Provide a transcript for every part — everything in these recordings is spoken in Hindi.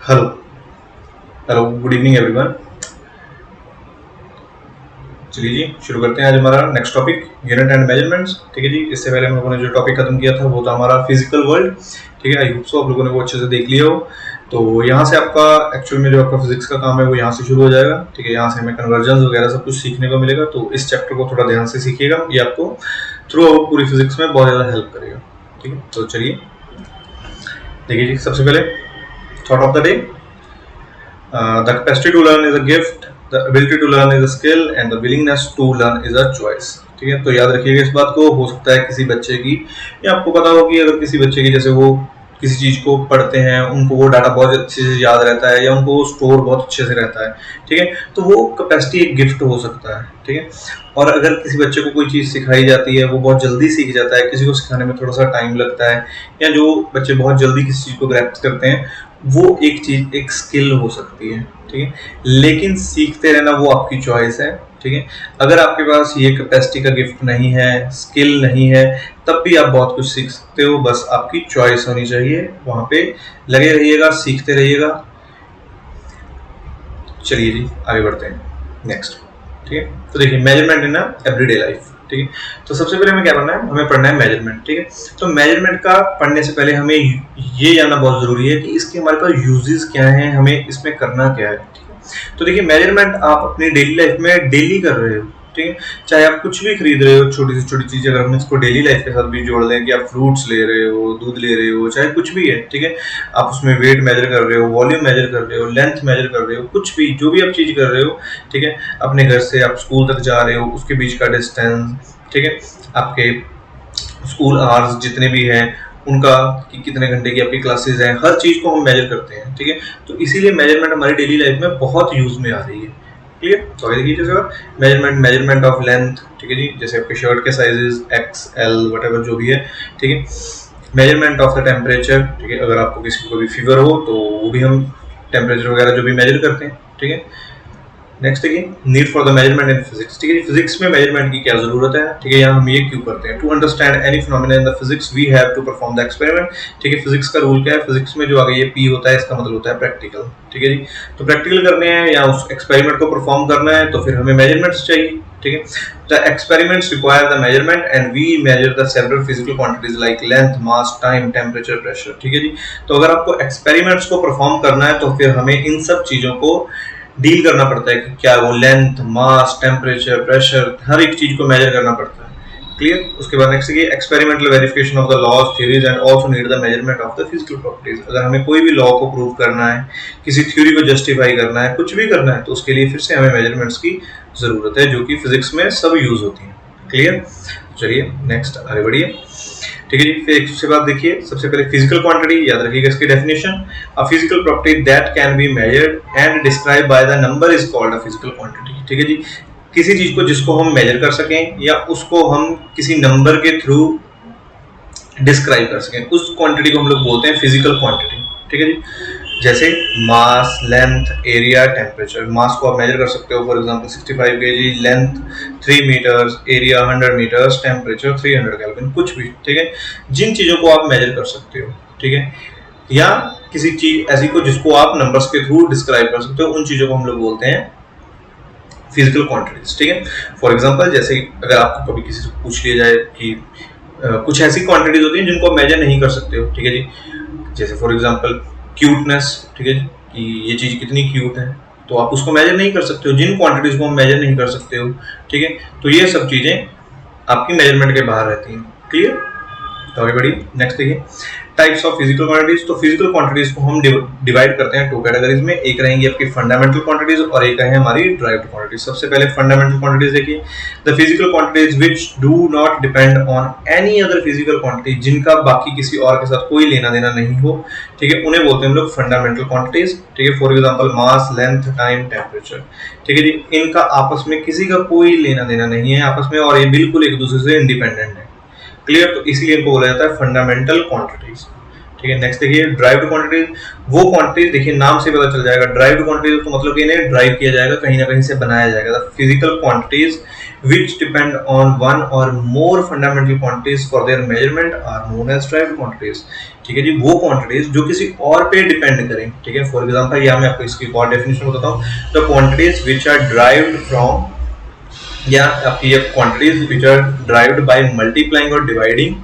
Hello hello good evening everyone. चलिए जी शुरू करते हैं आज हमारा next topic unit and measurements. ठीक है जी, इससे पहले हम लोगों ने जो टॉपिक खत्म किया था वो था हमारा फिजिकल वर्ल्ड। ठीक है, आई होप सो आप लोगों ने वो अच्छे से देख लिया हो। तो यहाँ से आपका एक्चुअल में जो आपका फिजिक्स का काम है वो यहाँ से शुरू हो जाएगा। ठीक है, यहाँ से हमें कन्वर्जन वगैरह सब कुछ सीखने को मिलेगा। तो इस चैप्टर को थोड़ा ध्यान से सीखिएगा, ये आपको थ्रू आउट पूरी फिजिक्स में बहुत ज़्यादा हेल्प करेगा। ठीक है, तो चलिए देखिए जी, सबसे पहले thought of the day, the capacity to learn is a gift, the ability to learn is a skill and the willingness to learn is a choice। ठीक है, तो याद रखिएगा इस बात को। हो सकता है किसी बच्चे की, या आपको पता हो कि अगर किसी बच्चे की जैसे वो किसी चीज़ को पढ़ते हैं, उनको वो डाटा बहुत अच्छे से याद रहता है या उनको वो स्टोर बहुत अच्छे से रहता है। ठीक है, तो वो कैपेसिटी एक गिफ्ट हो सकता है। ठीक है, और अगर किसी बच्चे को कोई चीज़ सिखाई जाती है वो बहुत जल्दी सीख जाता है, किसी को सिखाने में थोड़ा सा टाइम लगता है, या जो बच्चे बहुत जल्दी किसी चीज़ को ग्रैस्प करते हैं, वो एक चीज़ एक स्किल हो सकती है। ठीक है, लेकिन सीखते रहना वो आपकी चॉइस है। ठीक है, अगर आपके पास ये कैपेसिटी का गिफ्ट नहीं है, स्किल नहीं है, तब भी आप बहुत कुछ सीख सकते हो। बस आपकी चॉइस होनी चाहिए, वहां पे लगे रहिएगा, सीखते रहिएगा। चलिए जी आगे बढ़ते हैं नेक्स्ट। ठीक है, तो देखिए मेजरमेंट इन एवरीडे लाइफ। ठीक है, तो सबसे पहले हमें क्या पढ़ना है, हमें पढ़ना है मेजरमेंट। ठीक है, तो मेजरमेंट का पढ़ने से पहले हमें ये जानना बहुत जरूरी है कि इसके हमारे पास यूजेस क्या हैं, हमें इसमें करना क्या है। ठीक है, तो देखिए मेजरमेंट आप अपनी डेली लाइफ में डेली कर रहे हो। ठीक है, चाहे आप कुछ भी खरीद रहे हो, छोटी से छोटी चीज, अगर हम इसको डेली लाइफ के साथ भी जोड़ लें कि आप फ्रूट्स ले रहे हो, दूध ले रहे हो, चाहे कुछ भी है। ठीक है, आप उसमें वेट मेजर कर रहे हो, वॉल्यूम मेजर कर रहे हो, लेंथ मेजर कर रहे हो, कुछ भी जो भी आप चीज कर रहे हो। ठीक है, अपने घर से आप स्कूल तक जा रहे हो, उसके बीच का डिस्टेंस, ठीक है, आपके स्कूल आवर्स जितने भी हैं उनका, कि कितने घंटे की आपकी क्लासेस हैं, हर चीज को हम मेजर करते हैं। ठीक है, तो इसीलिए मेजरमेंट हमारी डेली लाइफ में बहुत यूज में आ रही है। क्लियर, तो आगे देखिए जैसे मेजरमेंट ऑफ लेंथ। ठीक है जी, जैसे आपके शर्ट के साइजेस एक्स एल वट जो भी है। ठीक है, मेजरमेंट ऑफ द टेम्परेचर। ठीक है, अगर आपको किसी को भी फीवर हो तो वो भी हम टेम्परेचर वगैरह जो भी मेजर करते हैं। ठीक है, नेक्स्ट देखिए need for the measurement in physics. ठीक है, फिजिक्स में मेजरमेंट की क्या जरूरत है। ठीक है, यहाँ हम ये क्यों करते हैं, to understand any phenomena in the physics we have to perform the experiment. ठीक है, फिजिक्स का रूल क्या है, फिजिक्स में जो आगे ये पी होता है इसका मतलब होता है प्रैक्टिकल। ठीक है जी, तो प्रैक्टिकल करने हैं या उस एक्सपेरिमेंट को परफॉर्म करना है तो फिर हमें मेजरमेंट्स चाहिए। ठीक है, the experiments require the measurement and we measure the several physical quantities like length, mass, time, temperature, pressure. ठीक है जी, तो अगर आपको एक्सपेरिमेंट्स को परफॉर्म करना है तो फिर हमें इन सब चीजों को डील करना पड़ता है कि क्या वो लेंथ, मास, टेम्परेचर, प्रेशर, हर एक चीज को मेजर करना पड़ता है। क्लियर, उसके बाद नेक्स्ट है experimental verification of the laws, theories and also need the measurement of the physical properties. अगर हमें कोई भी लॉ को प्रूव करना है, किसी थ्योरी को जस्टिफाई करना है, कुछ भी करना है, तो उसके लिए फिर से हमें मेजरमेंट्स की जरूरत है, जो कि फिजिक्स में सब यूज होती है। क्लियर, चलिए नेक्स्ट आगे बढ़िए। ठीक है जी, फिर एक बात देखिए, सबसे पहले फिजिकल क्वांटिटी याद रखिएगा इसकी definition. A physical property that can be measured and describe by the number is called a physical quantity. ठीक है जी, किसी चीज को जिसको हम मेजर कर सकें या उसको हम किसी नंबर के थ्रू डिस्क्राइब कर सकें, उस क्वांटिटी को हम लोग बोलते हैं फिजिकल क्वांटिटी। ठीक है जी, जैसे mass, length, area, temperature. Mass को आप मेजर कर सकते हो, for example 65 kg, length 3 metres, area 100 metres, temperature 300 kelvin, कुछ भी। ठीक है, जिन चीजों को आप मेजर कर सकते हो। ठीक है, या किसी चीज ऐसी को जिसको आप नंबर्स के थ्रू डिस्क्राइब कर सकते हो, उन चीजों को हम लोग बोलते हैं फिजिकल क्वांटिटीज। ठीक है, फॉर एग्जांपल जैसे अगर आपको कभी किसी से पूछ लिया जाए कि कुछ ऐसी क्वांटिटीज होती हैं जिनको आप मेजर नहीं कर सकते हो। ठीक है जी, जैसे फॉर एग्जांपल क्यूटनेस। ठीक है, कि ये चीज कितनी क्यूट है, तो आप उसको मेजर नहीं कर सकते हो, जिन क्वांटिटीज को हम मेजर नहीं कर सकते हो। ठीक है, तो ये सब चीजें आपकी मेजरमेंट के बाहर रहती हैं। क्लियर, तो आगे बढ़िए। नेक्स्ट देखिए टाइप्स ऑफ फिजिकल क्वांटिटीज। तो फिजिकल क्वांटिटीज को हम डिवाइड करते हैं 2 कैटेगरीज में, एक रहेंगी आपकी फंडामेंटल क्वांटिटीज और एक है हमारी ड्राइव्ड क्वांटिटीज। सबसे पहले फंडामेंटल क्वांटिटीज देखिए, the physical quantities which do not depend on any other physical quantity, जिनका बाकी किसी और के साथ कोई लेना देना नहीं हो। ठीक है, उन्हें बोलते हैं हम लोग फंडामेंटल क्वांटिटीज। ठीक है, for example mass, length, time, temperature. ठीक है जी, इनका आपस में किसी का कोई लेना देना नहीं है आपस में, और ये बिल्कुल एक दूसरे से इंडिपेंडेंट है। क्लियर, तो इसीलिए इनको बोला जाता है फंडामेंटल क्वांटिटीज। ठीक है, नेक्स्ट देखिए ड्राइव्ड क्वांटिटीज। वो क्वांटिटीज देखिए नाम से पता चल जाएगा, ड्राइव्ड क्वांटिटीज तो मतलब कि इन्हें ड्राइव किया जाएगा, कहीं ना कहीं से बनाया जाएगा। The physical quantities which depend on one or more fundamental quantities for their measurement are known as derived quantities। ठीक है जी, वो क्वांटिटीज जो किसी और पे डिपेंड करें, ठीक है। फॉर एग्जांपल यहाँ मैं आपको इसकी और डेफिनेशन बताता हूँ, the quantities which are derived from, या आपकी ये quantities which are derived by multiplying और डिवाइडिंग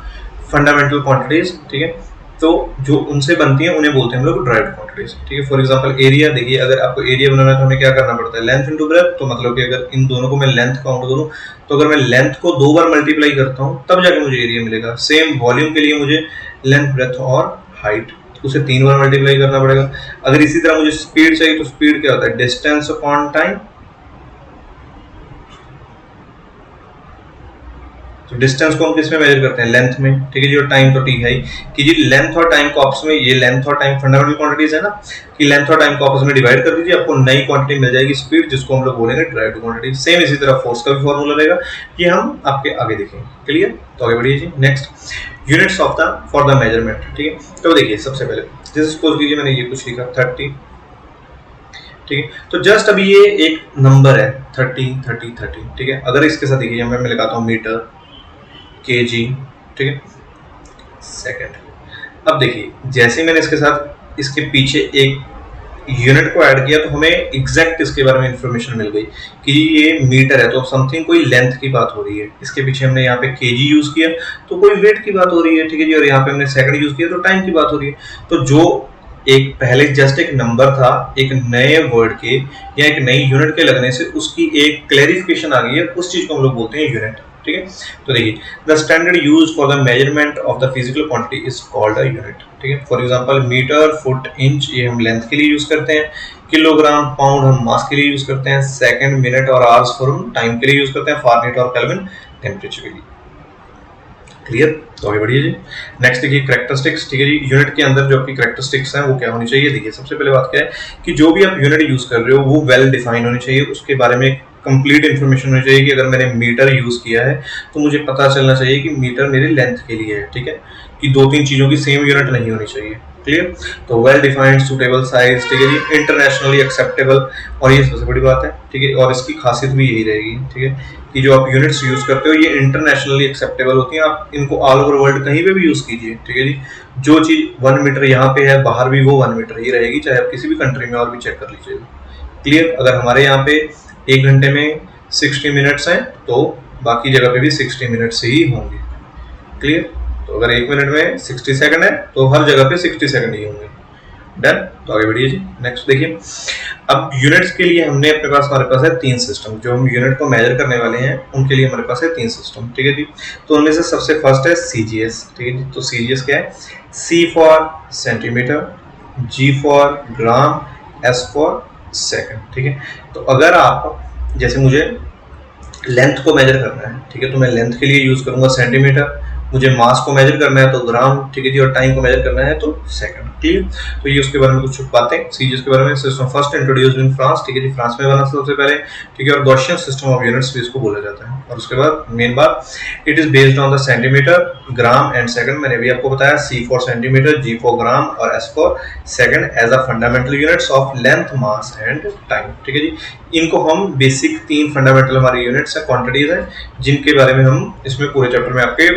फंडामेंटल क्वांटिटीज, ठीक है। तो जो उनसे बनती हैं उन्हें बोलते हैं हम लोग ड्राइव्ड क्वांटिटीज, ठीक है। फॉर एग्जांपल एरिया, देखिए अगर आपको एरिया बनाना है तो हमें क्या करना पड़ता है, लेंथ इनटू ब्रेथ। तो मतलब कि अगर इन दोनों को मैं लेंथ काउंट करूं, तो अगर मैं लेंथ को 2 बार मल्टीप्लाई करता हूं तब जाके मुझे एरिया मिलेगा। सेम वॉल्यूम के लिए मुझे लेंथ, ब्रेथ और हाइट उसे 3 बार मल्टीप्लाई करना पड़ेगा। अगर इसी तरह मुझे स्पीड चाहिए तो स्पीड क्या होता है, डिस्टेंस अपॉन टाइम। तो डिस्टेंस को हम किस में मेजर करते हैं, लेंथ में, ठीक है जी। और टाइम तो टी है ही कि जी लेंथ और टाइम को आपस में, ये लेंथ और टाइम फंडामेंटल क्वांटिटीज है ना, कि लेंथ और टाइम को आपस में डिवाइड कर दीजिए, आपको नई क्वांटिटी मिल जाएगी स्पीड, जिसको हम लोग बोलेंगे ड्राइव्ड क्वांटिटी। सेम इसी तरह फोर्स का भी फॉर्मूला रहेगा, ये हम आपके आगे देखेंगे। क्लियर, तो आगे बढ़िए जी। Next, units of the for the measurement, ठीक है। तो देखिए सबसे पहले जैसे सपोज कीजिए मैंने ये कुछ लिखा 30, ठीक है। तो जस्ट अभी ये एक नंबर है 30 30 30, ठीक है। अगर इसके साथ देखिए मैं लगाता हूँ मीटर, केजी, ठीक है, सेकंड। अब देखिए जैसे मैंने इसके साथ इसके पीछे एक यूनिट को ऐड किया तो हमें एग्जैक्ट इसके बारे में इंफॉर्मेशन मिल गई कि ये मीटर है तो समथिंग कोई लेंथ की बात हो रही है। इसके पीछे हमने यहाँ पे केजी यूज किया तो कोई वेट की बात हो रही है, ठीक है जी। और यहाँ पे हमने सेकंड यूज किया तो टाइम की बात हो रही है। तो जो एक पहले जस्ट एक नंबर था, एक नए वर्ड के या एक नई यूनिट के लगने से उसकी एक क्लैरिफिकेशन आ गई है, उस चीज को हम लोग बोलते हैं यूनिट, ठीक है। तो देखिए the standard use for the measurement of the physical quantity is called a unit, ठीक है। For example metre, foot, inch ये हम लेंथ के लिए यूज करते हैं, किलोग्राम, पाउंड हम मास के लिए यूज करते हैं, सेकंड, मिनट और आवर्स फॉर हम टाइम के लिए यूज करते हैं, फारेनहाइट और केल्विन टेम्परेचर के लिए। क्लियर, तो आगे बढ़िए जी। नेक्स्ट देखिए कैरेक्टरिस्टिक्स, ठीक है जी। यूनिट के अंदर जो आपकी कैरेक्टरिस्टिक्स हैं वो क्या होनी चाहिए, देखिए सबसे पहले बात क्या है कि जो भी आप यूनिट यूज कर रहे हो वो वेल डिफाइन होनी चाहिए, उसके बारे में कंप्लीट इन्फॉर्मेशन होनी चाहिए कि अगर मैंने मीटर यूज किया है तो मुझे पता चलना चाहिए कि मीटर मेरी लेंथ के लिए है, ठीक है, कि 2-3 चीजों की सेम यूनिट नहीं होनी चाहिए। क्लियर, तो वेल डिफाइंड, सुटेबल साइज, ठीक है जी, इंटरनेशनली एक्सेप्टेबल, और ये सबसे बड़ी बात है, ठीक है। और इसकी खासियत भी यही रहेगी, ठीक है, कि जो आप यूनिट्स यूज करते हो ये इंटरनेशनली एक्सेप्टेबल होती हैं, आप इनको ऑल ओवर वर्ल्ड कहीं पे भी यूज कीजिए, ठीक है जी। जो चीज 1 मीटर यहाँ पे है बाहर भी वो 1 मीटर ही रहेगी, चाहे आप किसी भी कंट्री में और भी चेक कर लीजिएगा। क्लियर, अगर हमारे यहाँ पे 1 घंटे में 60 मिनट्स हैं तो बाकी जगह पे भी 60 मिनट्स ही होंगे। क्लियर, तो अगर 1 मिनट में 60 सेकंड है तो हर जगह पे 60 सेकंड ही होंगे। डन, तो आगे बढ़िए जी। नेक्स्ट देखिए, अब यूनिट्स के लिए हमने अपने पास हमारे पास है 3 सिस्टम, जो हम यूनिट को मेजर करने वाले हैं उनके लिए हमारे पास है 3 सिस्टम, ठीक है जी। तो उनमें से सबसे फर्स्ट है सीजीएस, ठीक है जी। तो सीजीएस क्या है, C for centimetre, G for gram, S for second, ठीक है। तो अगर आप, जैसे मुझे लेंथ को मेजर करना है, ठीक है, तो मैं लेंथ के लिए यूज करूंगा सेंटीमीटर, मुझे मास को मेजर करना है तो ग्राम, ठीक है जी, और टाइम को मेजर करना है तो सेकंड। क्लियर, तो ये उसके बारे में कुछ बातें सीजीएस के बारे में। System first introduced in France, ठीक है जी, फ्रांस में बना सबसे पहले, ठीक है, और गॉसियन सिस्टम ऑफ यूनिट्स भी इसको बोला जाता है। और उसके बाद मेन बात, it is based on the centimetre, gram and second, मैंने भी आपको बताया, C for centimetre, G for gram और S for second as a fundamental units of length, mass and time, ठीक है जी। इनको हम बेसिक 3 फंडामेंटल हमारे यूनिट्स है, क्वांटिटीज है, जिनके बारे में हम इसमें पूरे चैप्टर में आपके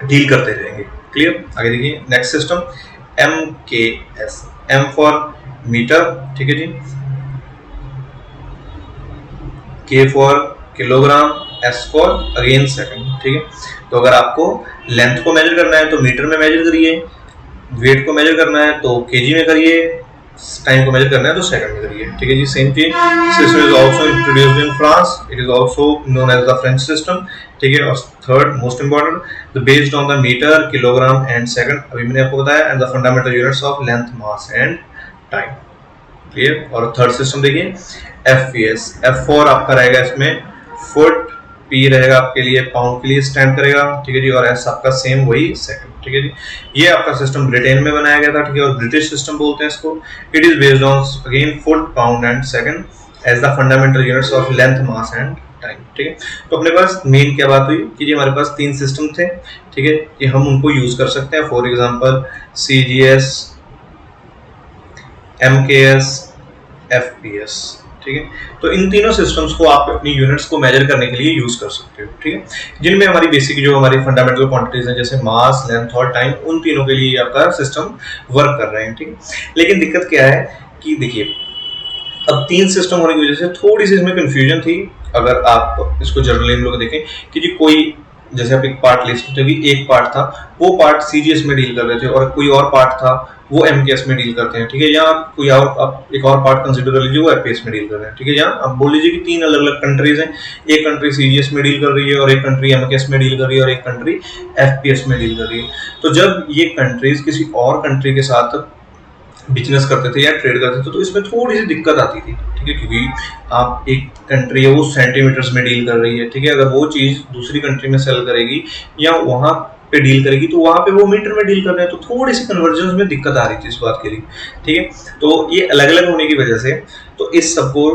डील करते रहेंगे। क्लियर, आगे देखिए next system MKS, M for metre, ठीक है जी, K for kilogram, S for again second, ठीक है। तो अगर आपको लेंथ को मेजर करना है तो मीटर में मेजर करिए, वेट को मेजर करना है तो केजी में करिए, टाइम को मेजर करना है तो सेकंड में करिए, ठीक है जी। सेम चीज, system is also introduced in France, it is also known as the French system, ठीक है। और third most important, the based on the metre, kilogram and second, अभी मैंने आपको बताया, and the fundamental units of length, mass and time. Clear, और थर्ड सिस्टम देखिए FPS, F4 आपका रहेगा इसमें फुट, P रहेगा आपके लिए पाउंड के लिए स्टैंड करेगा, ठीक है जी, और S आपका सेम वही सेकंड, ठीक है जी। ये आपका सिस्टम ब्रिटेन में बनाया गया था, ठीक है, और ब्रिटिश सिस्टम बोलते हैं इसको। It is based on again foot, pound and second as the fundamental units of length, mass and time, ठीक है। तो अपने पास मेन क्या बात हुई कि जी हमारे पास 3 सिस्टम थे, ठीक है, कि हम उनको यूज कर सकते हैं। For example CGS, MKS, FPS, ठीक है। तो इन तीनों सिस्टम्स को आप अपनी यूनिट्स को मेजर करने के लिए यूज कर सकते हो, ठीक है, जिनमें हमारी बेसिक जो हमारी फंडामेंटल क्वांटिटीज हैं जैसे मास, लेंथ और टाइम, उन तीनों के लिए आपका सिस्टम वर्क कर रहे हैं, ठीक है। लेकिन दिक्कत क्या है कि देखिए अब 3 सिस्टम होने की वजह से थोड़ी सी इसमें कंफ्यूजन थी। अगर आप इसको जनरली हम लोग देखें कि जी कोई जैसे आप एक पार्ट ले सकते हो कि एक पार्ट था वो पार्ट सीजीएस में डील कर रहे थे और कोई और पार्ट था वो एमकेएस में डील करते हैं, ठीक है, या कोई और आप एक और पार्ट कंसीडर कर लीजिए वो एफपीएस में डील कर रहे हैं, ठीक है, या आप बोल लीजिए कि 3 अलग अलग कंट्रीज हैं, एक कंट्री सीजीएस में डील कर रही है और एक कंट्री एमकेएस में डील कर रही है और एक कंट्री एफपीएस में डील कर रही है। तो जब ये कंट्रीज किसी और कंट्री के साथ बिजनेस करते थे या ट्रेड करते थे तो इसमें थोड़ी सी दिक्कत आती थी, ठीक है, क्योंकि आप एक कंट्री है वो सेंटीमीटर्स में डील कर रही है, ठीक है, अगर वो चीज़ दूसरी कंट्री में सेल करेगी या वहाँ पे डील करेगी तो वहाँ पे वो मीटर में डील कर रहे हैं, तो थोड़ी सी कन्वर्जन में दिक्कत आ रही थी इस बात के लिए, ठीक है। तो ये अलग अलग होने की वजह से तो इस सबको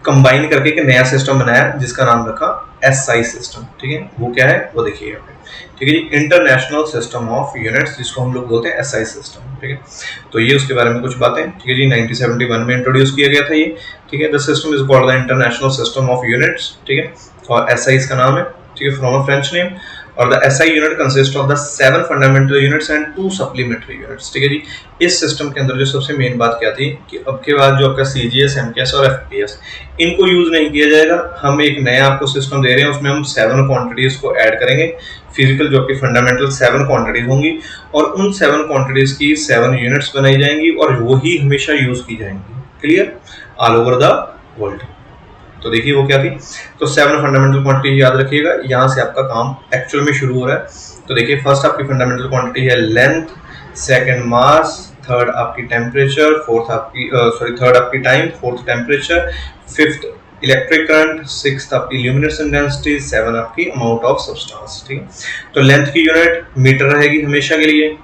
कंबाइन करके एक नया सिस्टम बनाया जिसका नाम रखा एसआई सिस्टम, ठीक है। वो क्या है वो देखिए यहाँ पे, ठीक है जी, इंटरनेशनल सिस्टम ऑफ यूनिट्स, जिसको हम लोग बोलते हैं एसआई सिस्टम, ठीक है। तो ये उसके बारे में कुछ बातें, ठीक है जी, 1971 में इंट्रोड्यूस किया गया था ये, ठीक है। The system is called the international system of units, ठीक है, और एसआई इसका नाम है, ठीक है, फ्रॉम अ फ्रेंच नेम। और the SI unit consist of the 7 fundamental units and 2 supplementary units, ठीक है जी। इस सिस्टम के अंदर जो सबसे मेन बात क्या थी कि अब के बाद जो आपका सीजीएस, एमकेएस और एफपीएस इनको यूज नहीं किया जाएगा, हम एक नया आपको सिस्टम दे रहे हैं, उसमें हम 7 क्वांटिटीज को ऐड करेंगे, फिजिकल जो आपकी फंडामेंटल 7 क्वांटिटीज होंगी और उन 7 क्वांटिटीज की 7 यूनिट्स बनाई जाएंगी और वही हमेशा यूज की जाएंगी, clear, all over the world. तो देखिए वो क्या थी, तो 7 फंडामेंटल क्वांटिटी याद रखिएगा, यहाँ से आपका काम एक्चुअल में शुरू हो रहा है। तो देखिए फर्स्ट आपकी फंडामेंटल क्वांटिटी है लेंथ, सेकंड मास, थर्ड आपकी टेम्परेचर, थर्ड आपकी time, fourth temperature, fifth electric current, sixth आपकी ल्यूमिनेसेंस डेंसिटी, 7 आपकी अमाउंट ऑफ सब्सटेंस, ठीक है। तो लेंथ की यूनिट मीटर रहेगी हमेशा के लिए,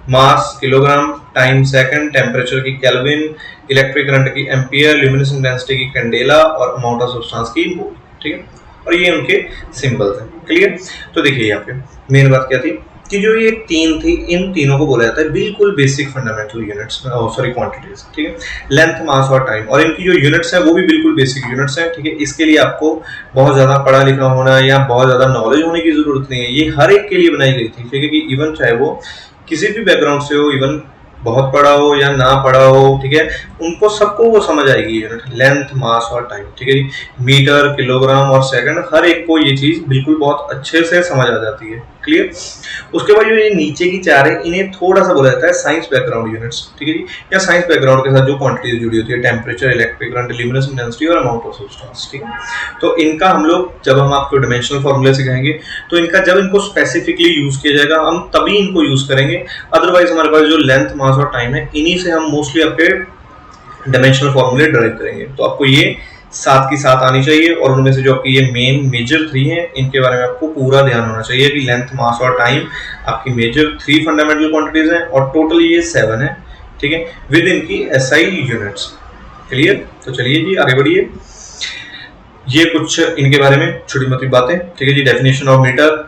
मास किलोग्राम, टाइम सेकंड, टेम्परेचर की केल्विन, इलेक्ट्रिक करंट की एम्पियर, ल्यूमिनेसेंस डेंसिटी की कैंडेला और अमाउंट ऑफ सब्सटेंस की मोल, ठीक है। और ये उनके सिंबल्स हैं, क्लियर। तो देखिए यहाँ पे मेन बात क्या थी कि जो ये 3 थी, इन तीनों को बोला जाता है बिल्कुल बेसिक फंडामेंटल यूनिट्स, क्वांटिटीज, ठीक है, लेंथ, मास और टाइम, और इनकी जो यूनिट्स है वो भी बिल्कुल बेसिक यूनिट्स हैं, ठीक है। इसके लिए आपको बहुत ज्यादा पढ़ा लिखा होना या बहुत ज्यादा नॉलेज होने की जरूरत नहीं है, ये हर एक के लिए बनाई गई थी, ठीक है, कि इवन चाहे वो किसी भी बैकग्राउंड से हो, इवन बहुत पढ़ा हो या ना पढ़ा हो, ठीक है, उनको सबको वो समझ आएगी यूनिट, लेंथ, मास और टाइम, ठीक है जी, मीटर, किलोग्राम और सेकंड, हर एक को ये चीज बिल्कुल बहुत अच्छे से समझ आ जाती है, क्लियर। उसके बाद जो ये नीचे की 4 है इन्हें थोड़ा सा बोला जाता है साइंस बैकग्राउंड यूनिट्स, ठीक है जी, या साइंस बैकग्राउंड के साथ जो क्वांटिटीज जुड़ी होती है, temperature, electric current, luminescence density और अमाउंट ऑफ सब्सटेंस, ठीक है। तो इनका हम लोग जब हम आपको डायमेंशनल फॉर्मूले सिखाएंगे तो इनका जब इनको स्पेसिफिकली यूज किया जाएगा हम तभी इनको यूज करेंगे, अदरवाइज हमारे पास जो लेंथ, मास और टाइम है इन्हीं से हम मोस्टली आपके डायमेंशनल फॉर्मूले ड्राइव करेंगे। तो आपको ये 7 की 7 आनी चाहिए और उनमें से जो आपकी ये मेन मेजर 3 है इनके बारे में आपको पूरा ध्यान होना चाहिए कि लेंथ, मास और टाइम आपकी मेजर 3 फंडामेंटल क्वांटिटीज हैं और टोटल ये 7 है, ठीक है, विद इनकी एसआई यूनिट्स, क्लियर। तो चलिए जी आगे बढ़िए, ये कुछ इनके बारे में छोटी मोटी बातें, ठीक है जी। डेफिनेशन ऑफ मीटर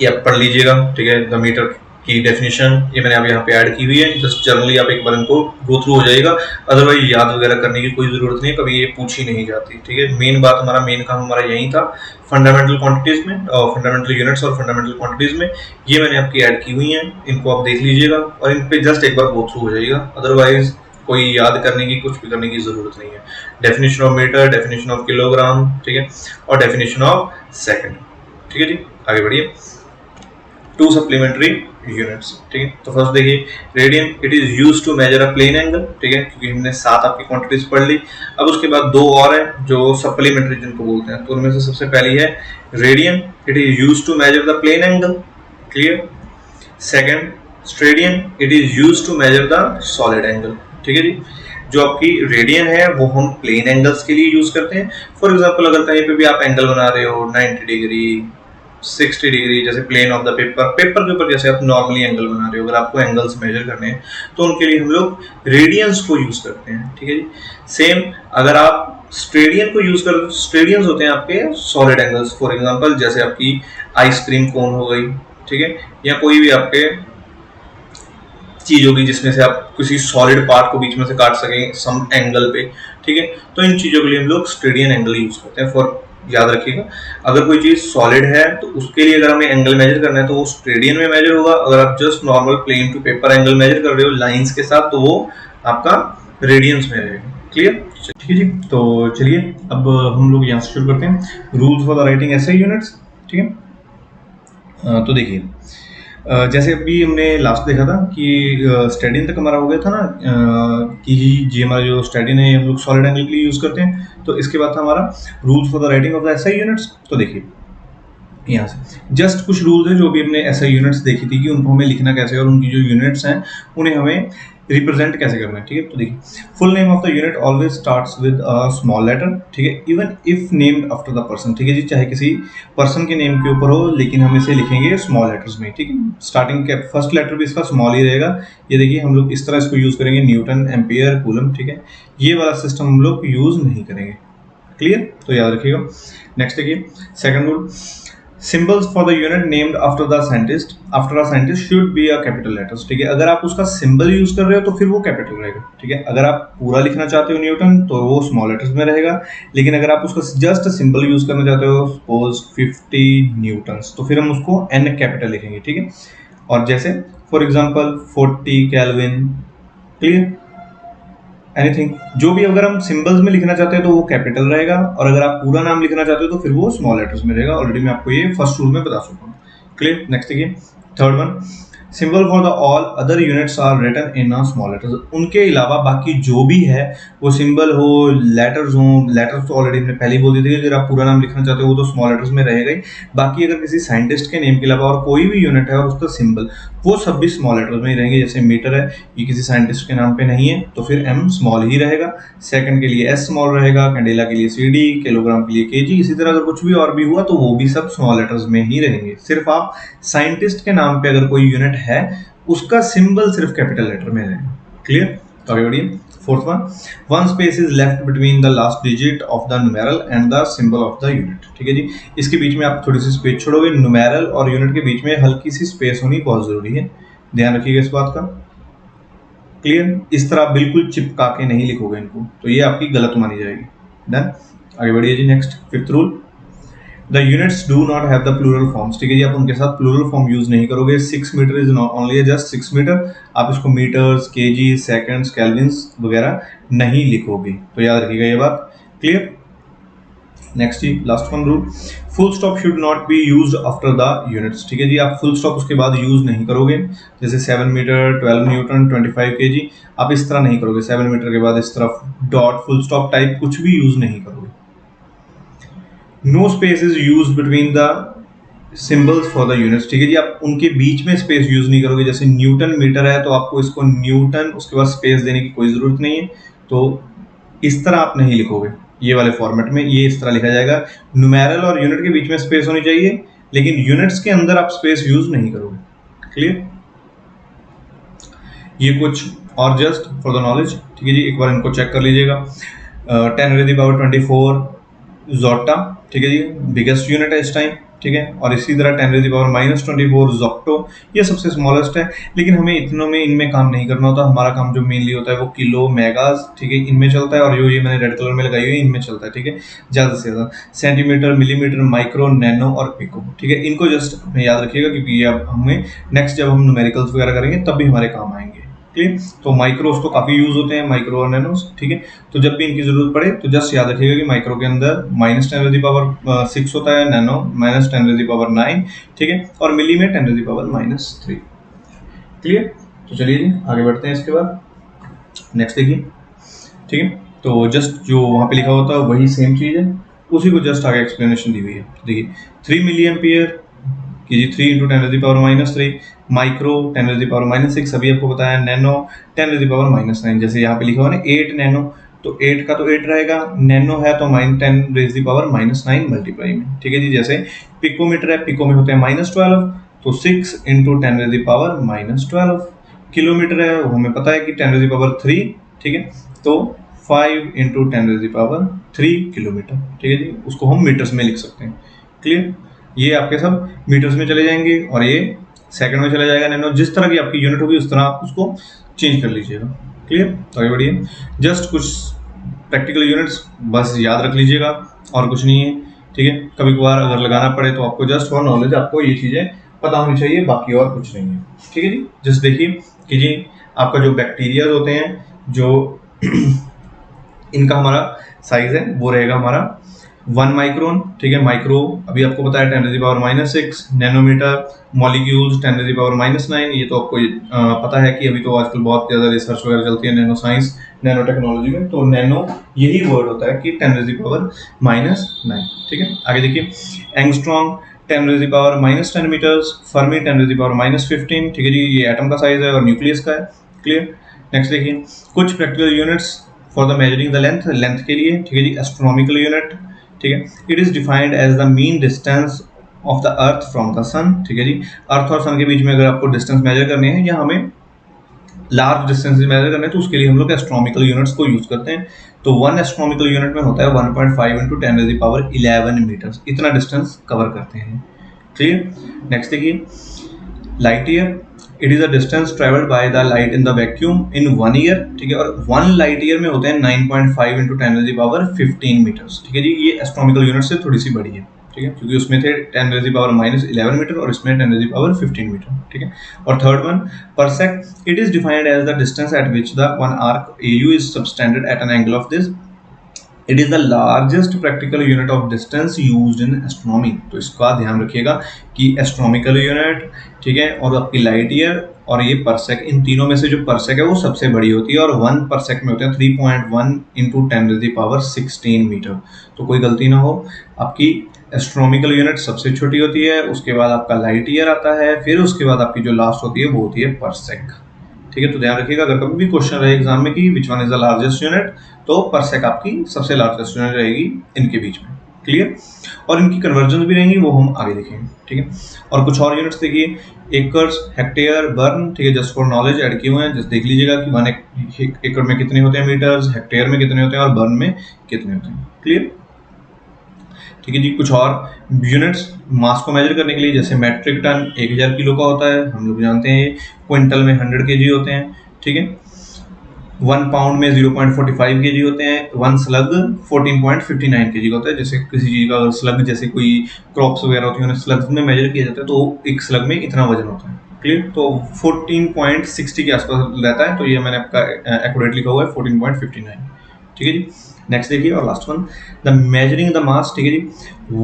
ये आप पढ़ लीजिएगा, ठीक है, द मीटर की डेफिनेशन ये मैंने अब यहाँ पे ऐड की हुई है, जस्ट जनरली आप एक बार इनको गो थ्रू हो जाएगा, अदरवाइज याद वगैरह करने की कोई जरूरत नहीं, कभी ये पूछी नहीं जाती, ठीक है। मेन बात हमारा मेन काम हमारा यही था फंडामेंटल क्वांटिटीज में और फंडामेंटल यूनिट्स और फंडामेंटल क्वांटिटीज में, ये मैंने आपकी ऐड की हुई है, इनको आप देख लीजिएगा और इन पे जस्ट एक बार गो थ्रू हो जाएगा, अदरवाइज कोई याद करने की कुछ भी करने की जरूरत नहीं है। Definition of metre, definition of kilogram, ठीक है, और डेफिनेशन ऑफ सेकंड, ठीक है जी आगे बढ़िए। 2 सप्लीमेंट्री यूनिट्स, ठीक है। तो फर्स्ट देखिए radian, it is used to measure a plane angle, ठीक है, क्योंकि हमने 7 आपकी क्वांटिटीज पढ़ ली। अब उसके बाद 2 और हैं जो सप्लीमेंट्री जिनको बोलते हैं, तो उनमें से सबसे पहली है radian, it is used to measure the plane angle, clear. Second steradian, it is used to measure the solid angle, ठीक है जी। जो आपकी रेडियन है वो हम प्लेन एंगल्स के लिए यूज करते हैं, फॉर एग्जांपल अगर कहीं पे भी आप एंगल बना रहे हो 90 डिग्री, 60 डिग्री, जैसे प्लेन ऑफ द पेपर के ऊपर जैसे आप नॉर्मली एंगल बना रहे हो, अगर आपको एंगल्स मेजर करने हैं तो उनके लिए हम लोग रेडियंस को यूज करते हैं, ठीक है जी। सेम अगर आप स्टेडियन को यूज कर, स्टेडियंस होते हैं आपके सॉलिड एंगल्स, फॉर एग्जांपल जैसे आपकी आइसक्रीम कोन हो गई, ठीक है, या कोई भी आपके चीज होगी जिसमें से आप किसी सॉलिड पार्ट को बीच में से काट सकें सम एंगल पे, ठीक है। तो इन चीजों के लिए हम लोग स्टेडियन एंगल यूज करते हैं। फॉर याद रखिएगा, अगर कोई चीज सॉलिड है तो उसके लिए अगर हमें एंगल मेजर करना है तो वो स्टेडियन में मेजर होगा। अगर आप just normal plane to paper angle measure कर रहे हो लाइंस के साथ तो वो आपका रेडियंस में रहेगा। क्लियर, ठीक है जी। तो चलिए अब हम लोग यहाँ से शुरू करते हैं rules for the writing SI units, ठीक है। तो देखिए जैसे अभी हमने लास्ट देखा था कि स्टेडियन तक हमारा हो गया था ना, कि जी हमारा जो स्टेडियन है हम लोग सॉलिड एंगल के लिए यूज करते हैं। तो इसके बाद था हमारा rules for the writing of the SI units. तो देखिए यहाँ से जस्ट कुछ रूल्स हैं जो भी हमने एसआई यूनिट्स देखी थी कि उनको हमें लिखना कैसे और उनकी जो यूनिट्स हैं उन्हें हमें रिप्रेजेंट कैसे करना है, ठीक है। तो देखिए full name of the unit always starts with a small letter, ठीक है, even if named after the person, ठीक है जी। चाहे किसी पर्सन के नेम के ऊपर हो लेकिन हम इसे लिखेंगे स्मॉल लेटर्स में, ठीक है। स्टार्टिंग के फर्स्ट लेटर भी इसका स्मॉल ही रहेगा। ये देखिए हम लोग इस तरह इसको यूज करेंगे, न्यूटन, एम्पियर, कूलम, ठीक है। ये वाला सिस्टम हम लोग यूज नहीं करेंगे। क्लियर, तो याद रखिएगा। नेक्स्ट देखिए second rule, symbols for the unit named after a scientist should be a capital letters, ठीक है। अगर आप उसका सिंबल यूज कर रहे हो तो फिर वो कैपिटल रहेगा, ठीक है। अगर आप पूरा लिखना चाहते हो न्यूटन तो वो स्मॉल लेटर्स में रहेगा, लेकिन अगर आप उसका जस्ट सिंबल यूज करना चाहते हो सपोज 50 न्यूटन्स तो फिर हम उसको एन कैपिटल लिखेंगे, ठीक है। और जैसे for example 40 kelvin, clear, anything जो भी अगर हम सिंबल्स में लिखना चाहते हैं तो वो कैपिटल रहेगा, और अगर आप पूरा नाम लिखना चाहते हो तो फिर वो स्मॉल लेटर्स में रहेगा। ऑलरेडी मैं आपको ये फर्स्ट रूल में बता चुका हूँ। क्लियर, नेक्स्ट देखिए third one, symbol for the all other units are written in a small letters. उनके अलावा बाकी जो भी है वो सिंबल हो, लेटर्स हो, लेटर्स तो ऑलरेडी हमने पहले ही बोल दी थी, अगर आप पूरा नाम लिखना चाहते हो वो तो स्मॉल लेटर्स में रहेगा ही। बाकी अगर किसी साइंटिस्ट के नेम के अलावा और कोई भी यूनिट है और उसका सिंबल वो सब भी स्मॉल लेटर्स में ही रहेंगे। जैसे मीटर है, ये किसी साइंटिस्ट के नाम पे नहीं है तो फिर एम स्मॉल ही रहेगा, सेकंड के लिए एस स्मॉल रहेगा, कैंडेला के लिए सीडी, किलोग्राम के लिए केजी। इसी तरह अगर कुछ भी और भी हुआ तो वो भी सब स्मॉल लेटर्स में ही रहेंगे। सिर्फ आप साइंटिस्ट के नाम पे अगर कोई यूनिट है उसका सिंबल सिर्फ कैपिटल लेटर में रहेगा। क्लियर, तो आगे बढ़िए fourth one space is left between the last digit of the numeral and the symbol of the unit, ठीक है जी। इसके बीच में आप थोड़ी सी स्पेस छोड़ोगे, न्यूमेरल और यूनिट के बीच में हल्की सी स्पेस होनी बहुत जरूरी है, ध्यान रखिएगा इस बात का। क्लियर, इस तरह बिल्कुल चिपका के नहीं लिखोगे इनको तो ये आपकी गलत मानी जाएगी। डन, आगे बढ़िए जी। Next fifth rule, the units do not have the plural forms, ठीक है जी। आप उनके साथ प्लूरल फॉर्म यूज नहीं करोगे। 6 metre is not only just 6 metre, आप इसको मीटर्स, केजी, सेकंड्स, केल्विन्स वगैरह नहीं लिखोगे, तो याद रखिएगा ये बात। क्लियर, नेक्स्ट जी last one rule, full stop should not be used after the units, ठीक है जी। आप फुल स्टॉप उसके बाद यूज नहीं करोगे। जैसे 7 मीटर, 12 न्यूटन, 25 केजी, आप इस तरह नहीं करोगे। 7 मीटर के बाद इस तरफ डॉट, फुल स्टॉप टाइप कुछ भी यूज नहीं करोगे। No space is use between the symbols for the units, ठीक है जी। आप उनके बीच में स्पेस यूज नहीं करोगे। जैसे न्यूटन मीटर है तो आपको इसको न्यूटन उसके बाद स्पेस देने की कोई जरूरत नहीं है, तो इस तरह आप नहीं लिखोगे ये वाले फॉर्मेट में। ये इस तरह लिखा जाएगा, न्यूमेरल और यूनिट के बीच में स्पेस होनी चाहिए लेकिन यूनिट्स के अंदर आप स्पेस यूज नहीं करोगे। क्लियर, ये कुछ और जस्ट फॉर द नॉलेज, ठीक है जी। एक बार इनको चेक कर लीजिएगा। 10⁻²4 जोटा, ठीक है जी, बिगेस्ट यूनिट है इस टाइम, ठीक है। और इसी तरह 10⁻⁻24 जोक्टो, ये सबसे स्मॉलेस्ट है। लेकिन हमें इतनों में इनमें काम नहीं करना होता। हमारा काम जो मेनली होता है वो किलो, मेगास, ठीक है, इनमें चलता है। और जो ये मैंने रेड कलर में लगाई हुई है इनमें चलता है, ठीक है, ज़्यादा से ज़्यादा। सेंटीमीटर, मिलीमीटर, माइक्रो, नैनो और पिको, ठीक है, इनको जस्ट याद रखिएगा क्योंकि ये अब हमें नेक्स्ट जब हम न्यूमेरिकल्स वगैरह करेंगे तब भी हमारे काम आएंगे। क्लियर, तो माइक्रोस तो काफ़ी यूज होते हैं, माइक्रो और नैनोस, ठीक है। तो जब भी इनकी जरूरत पड़े तो जस्ट याद रखिएगा कि माइक्रो के अंदर -10⁻⁶ होता है, नैनो -10⁻⁹, ठीक है, और मिली में 10⁻⁻3। क्लियर, तो चलिए जी आगे बढ़ते हैं। इसके बाद नेक्स्ट देखिए, ठीक है। तो जस्ट जो वहाँ पे लिखा होता है वही सेम चीज़ है, उसी को जस्ट आगे एक्सप्लेनेशन दी हुई है। देखिए 3 मिली एम्पियर कि जी 3 × 10⁻⁻3, माइक्रो 10⁻⁻6 अभी आपको बताया, नैनो 10⁻⁻9। जैसे यहाँ पे लिखा हुआ ना 8 नैनो, तो 8 का तो 8 रहेगा, नैनो है तो -10⁻⁻9 मल्टीप्लाई में, ठीक है जी। जैसे पिकोमीटर है, पिको में होते हैं -12, तो 6 × 10⁻⁻12। किलोमीटर है वो हमें पता है कि 10⁻3, ठीक है, तो 5 × 10⁻3 किलोमीटर, ठीक है जी। उसको हम मीटर्स में लिख सकते हैं। क्लियर, ये आपके सब मीटर्स में चले जाएंगे और ये सेकंड में चला जाएगा नैनो। जिस तरह की आपकी यूनिट होगी उस तरह आप उसको चेंज कर लीजिएगा। क्लियर? तो आगे बढ़िए। जस्ट कुछ प्रैक्टिकल यूनिट्स बस याद रख लीजिएगा और कुछ नहीं है, ठीक है। कभी कभार अगर लगाना पड़े तो आपको जस्ट फॉर नॉलेज आपको ये चीज़ें पता होनी चाहिए, बाकी और कुछ नहीं है, ठीक है जी। जस्ट देखिए कि जी आपका जो बैक्टीरिया होते हैं, जो इनका हमारा साइज है वो रहेगा हमारा 1 माइक्रोन, ठीक है। माइक्रो अभी आपको पता है 10⁻⁻⁶, नैनोमीटर, मॉलिक्यूल्स 10⁻⁹। ये तो आपको पता है कि अभी तो आजकल बहुत ज़्यादा रिसर्च वगैरह चलती है नैनो साइंस, नैनो टेक्नोलॉजी में, तो नैनो यही वर्ड होता है कि 10⁻⁹, ठीक है। आगे देखिए एंगस्ट्रॉम 10⁻⁻10 मीटर्स, फर्मी 10⁻⁻15, ठीक है जी। ये एटम का साइज है और न्यूक्लियस का है। क्लियर? नेक्स्ट देखिए कुछ practical units for the measuring the length, length के लिए, ठीक है जी। एस्ट्रोनॉमिकल यूनिट, ठीक है। It is defined as the mean distance of the earth from the sun, ठीक है जी। अर्थ और सन के बीच में अगर आपको डिस्टेंस मेजर करने हैं या हमें लार्ज डिस्टेंस मेजर करने हैं तो उसके लिए हम लोग एस्ट्रोनॉमिकल यूनिट्स को यूज करते हैं। तो 1 एस्ट्रोनॉमिकल यूनिट में होता है 1.5 × 10⁻11 मीटर्स, इतना डिस्टेंस कवर करते हैं। क्लियर? नेक्स्ट देखिए light year, it is a distance travelled by the light in the vacuum in 1 year, ठीक है। और 1 लाइट ईयर में होते हैं 9.5 × 10⁻15 मीटर्स, ठीक है जी। ये एस्ट्रोनॉमिकल यूनिट से थोड़ी सी बड़ी है, ठीक है, क्योंकि उसमें थे 10⁻11 मीटर और इसमें 10⁻15 मीटर, ठीक है। और third one parsec, it is defined as the distance at which the one arc AU is subtended at an angle of this. It is the largest practical unit of distance used in astronomy. तो इसका ध्यान रखिएगा कि एस्ट्रोनॉमिकल यूनिट, ठीक है, और आपकी लाइट ईयर और ये परसेक, इन तीनों में से जो परसेक है वो सबसे बड़ी होती है और 1 परसेक में होते हैं 3.1 × 10⁻16 मीटर। तो कोई गलती ना हो, आपकी एस्ट्रोनॉमिकल यूनिट सबसे छोटी होती है, उसके बाद आपका लाइट ईयर आता है, फिर उसके बाद आपकी जो लास्ट होती है वो होती है परसेक, ठीक है। तो ध्यान रखिएगा अगर कभी भी क्वेश्चन रहे एग्जाम में कि which one is the largest unit, तो परसेक आपकी सबसे लार्जेस्ट यूनिट रहेगी इनके बीच में। क्लियर? और इनकी कन्वर्जन भी रहेंगी वो हम आगे देखेंगे, ठीक है। और कुछ और यूनिट्स देखिए एकर्स, हेक्टेयर, बर्न, ठीक है, जस्ट फॉर नॉलेज ऐड किए हुए हैं। जस्ट देख लीजिएगा कि 1 एकड़ में कितने होते हैं मीटर्स, हेक्टेयर में कितने होते हैं और बर्न में कितने होते हैं। क्लियर? ठीक है जी। कुछ और यूनिट्स मास को मेजर करने के लिए, जैसे मेट्रिक टन 1000 किलो का होता है, हम लोग जानते हैं। क्विंटल में 100 kg होते हैं, ठीक है। 1 पाउंड में 0.45 kg होते हैं। 1 स्लग 14.59 kg का होता है। जैसे किसी चीज़ का स्लग, जैसे कोई क्रॉप्स वगैरह होती है उन्हें स्लग्स में मेजर किया जाता है, तो एक स्लग में इतना वजन होता है। क्लियर? तो 14.60 के आसपास रहता है, तो ये मैंने आपका एक्यूरेट लिखा हुआ है 14.59, ठीक है जी। नेक्स्ट देखिए और last one the measuring the mass, ठीक है जी।